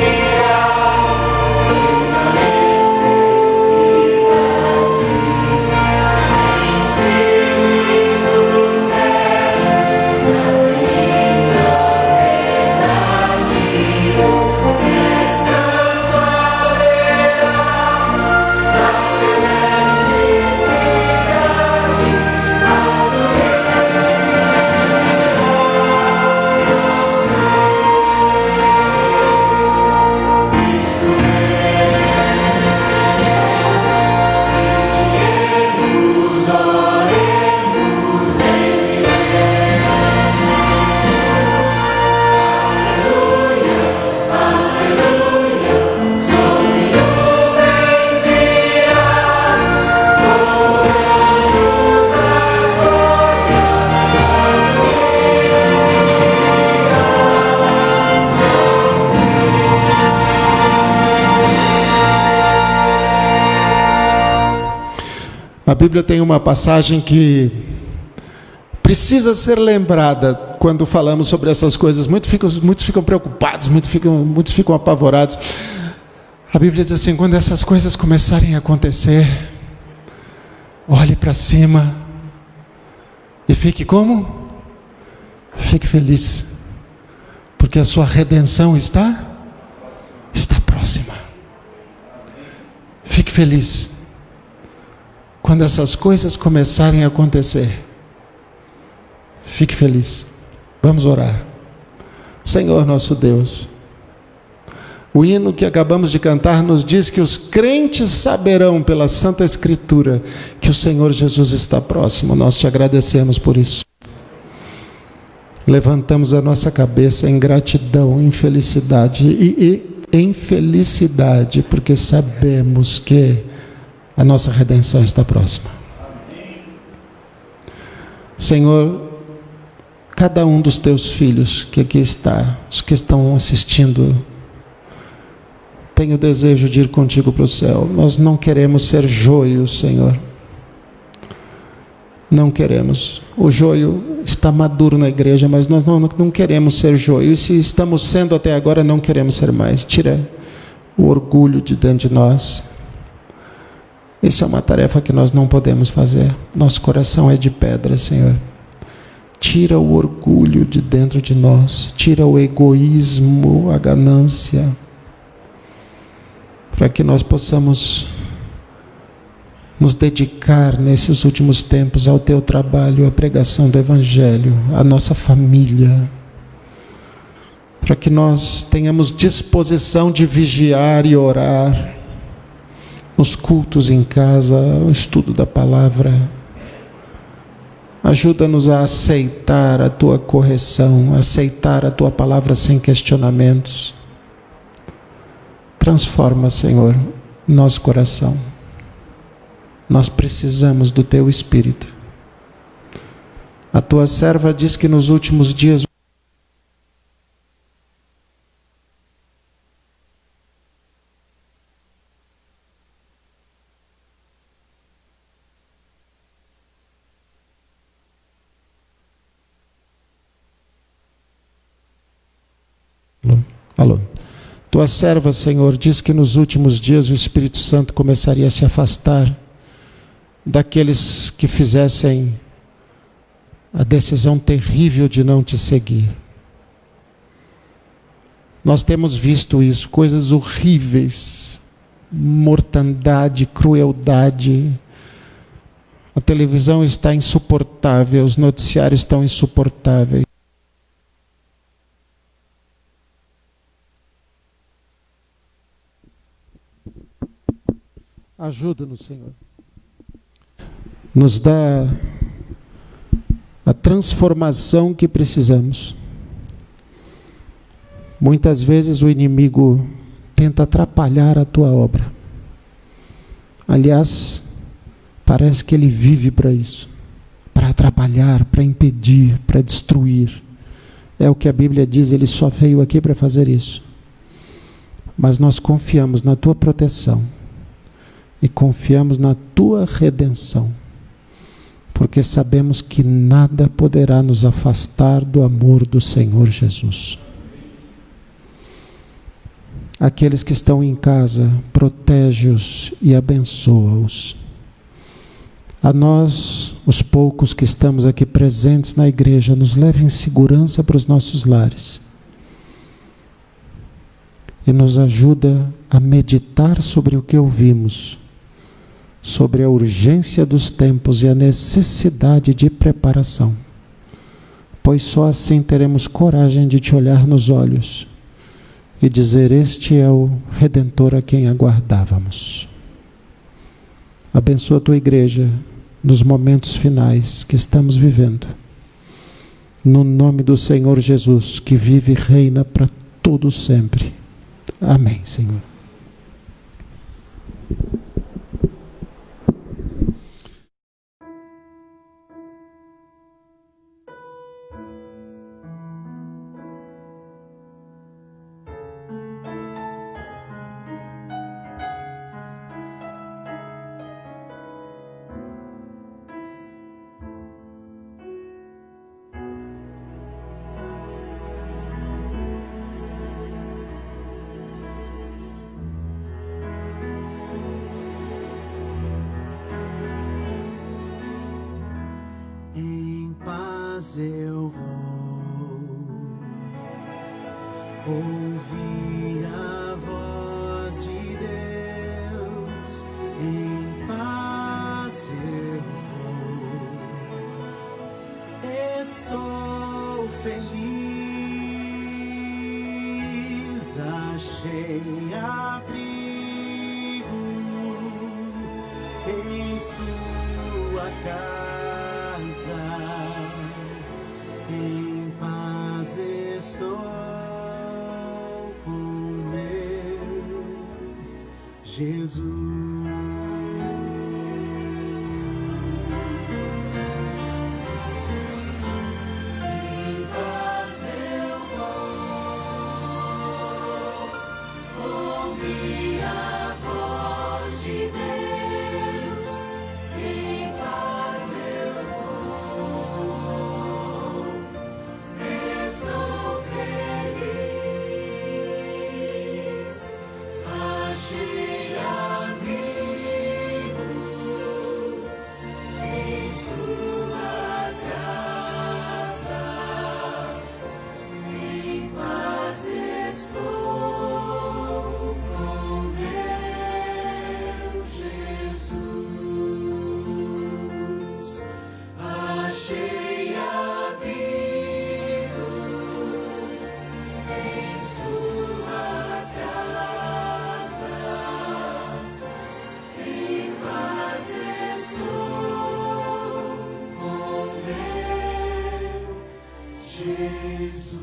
H: pois a necessidade, infeliz os pés na bendita verdade, descanso haverá na celeste cidade, mas o Cristo vem, vigiemos, oremos, Ele vem. Aleluia, aleluia, sobre nuvens virá, com os anjos da glória, mas o
B: A Bíblia tem uma passagem que precisa ser lembrada quando falamos sobre essas coisas. Muitos ficam preocupados, muitos ficam apavorados. A Bíblia diz assim: quando essas coisas começarem a acontecer, olhe para cima e fique como? Fique feliz, porque a sua redenção está próxima. Fique feliz quando essas coisas começarem a acontecer. Fique feliz. Vamos orar. Senhor nosso Deus, o hino que acabamos de cantar nos diz que os crentes saberão pela Santa Escritura que o Senhor Jesus está próximo. Nós te agradecemos por isso. Levantamos a nossa cabeça em gratidão, em felicidade e em felicidade, porque sabemos que a nossa redenção está próxima. Senhor, cada um dos teus filhos que aqui está, os que estão assistindo, tem o desejo de ir contigo para o céu. Nós não queremos ser joio, Senhor. Não queremos. O joio está maduro na igreja, mas nós não queremos ser joio. E se estamos sendo até agora, não queremos ser mais. Tira o orgulho de dentro de nós. Isso é uma tarefa que nós não podemos fazer. Nosso coração é de pedra, Senhor. Tira o orgulho de dentro de nós. Tira o egoísmo, a ganância, para que nós possamos nos dedicar nesses últimos tempos ao teu trabalho, à pregação do Evangelho, à nossa família, para que nós tenhamos disposição de vigiar e orar, nos cultos em casa, o estudo da palavra. Ajuda-nos a aceitar a tua correção, a aceitar a tua palavra sem questionamentos. Transforma, Senhor, nosso coração. Nós precisamos do teu Espírito. A tua serva diz que nos últimos dias Alô. Tua serva, Senhor, diz que nos últimos dias o Espírito Santo começaria a se afastar daqueles que fizessem a decisão terrível de não te seguir. Nós temos visto isso, coisas horríveis, mortandade, crueldade. A televisão está insuportável, os noticiários estão insuportáveis. Ajuda-nos, Senhor. Nos dá a transformação que precisamos. Muitas vezes o inimigo tenta atrapalhar a tua obra. Aliás, parece que ele vive para isso, para atrapalhar, para impedir, para destruir. É o que a Bíblia diz, ele só veio aqui para fazer isso. Mas nós confiamos na tua proteção e confiamos na tua redenção, porque sabemos que nada poderá nos afastar do amor do Senhor Jesus. Aqueles que estão em casa, protege-os e abençoa-os. A nós, os poucos que estamos aqui presentes na igreja, nos leve em segurança para os nossos lares. E nos ajuda a meditar sobre o que ouvimos, sobre a urgência dos tempos e a necessidade de preparação, pois só assim teremos coragem de te olhar nos olhos e dizer: este é o Redentor a quem aguardávamos. Abençoa a tua igreja nos momentos finais que estamos vivendo, no nome do Senhor Jesus, que vive e reina para todo sempre. Amém, Senhor.
I: eu vou ouvir a voz de Deus, em paz eu vou. Estou feliz, achei abrigo em sua casa, em paz estou com meu Jesus. Em paz eu vou ouvir a voz de Deus, em paz eu vou. Estou feliz, achei abrigo em sua casa, em paz estou com meu Jesus. Achei abrigo em sua casa, em paz estou com meu Jesus.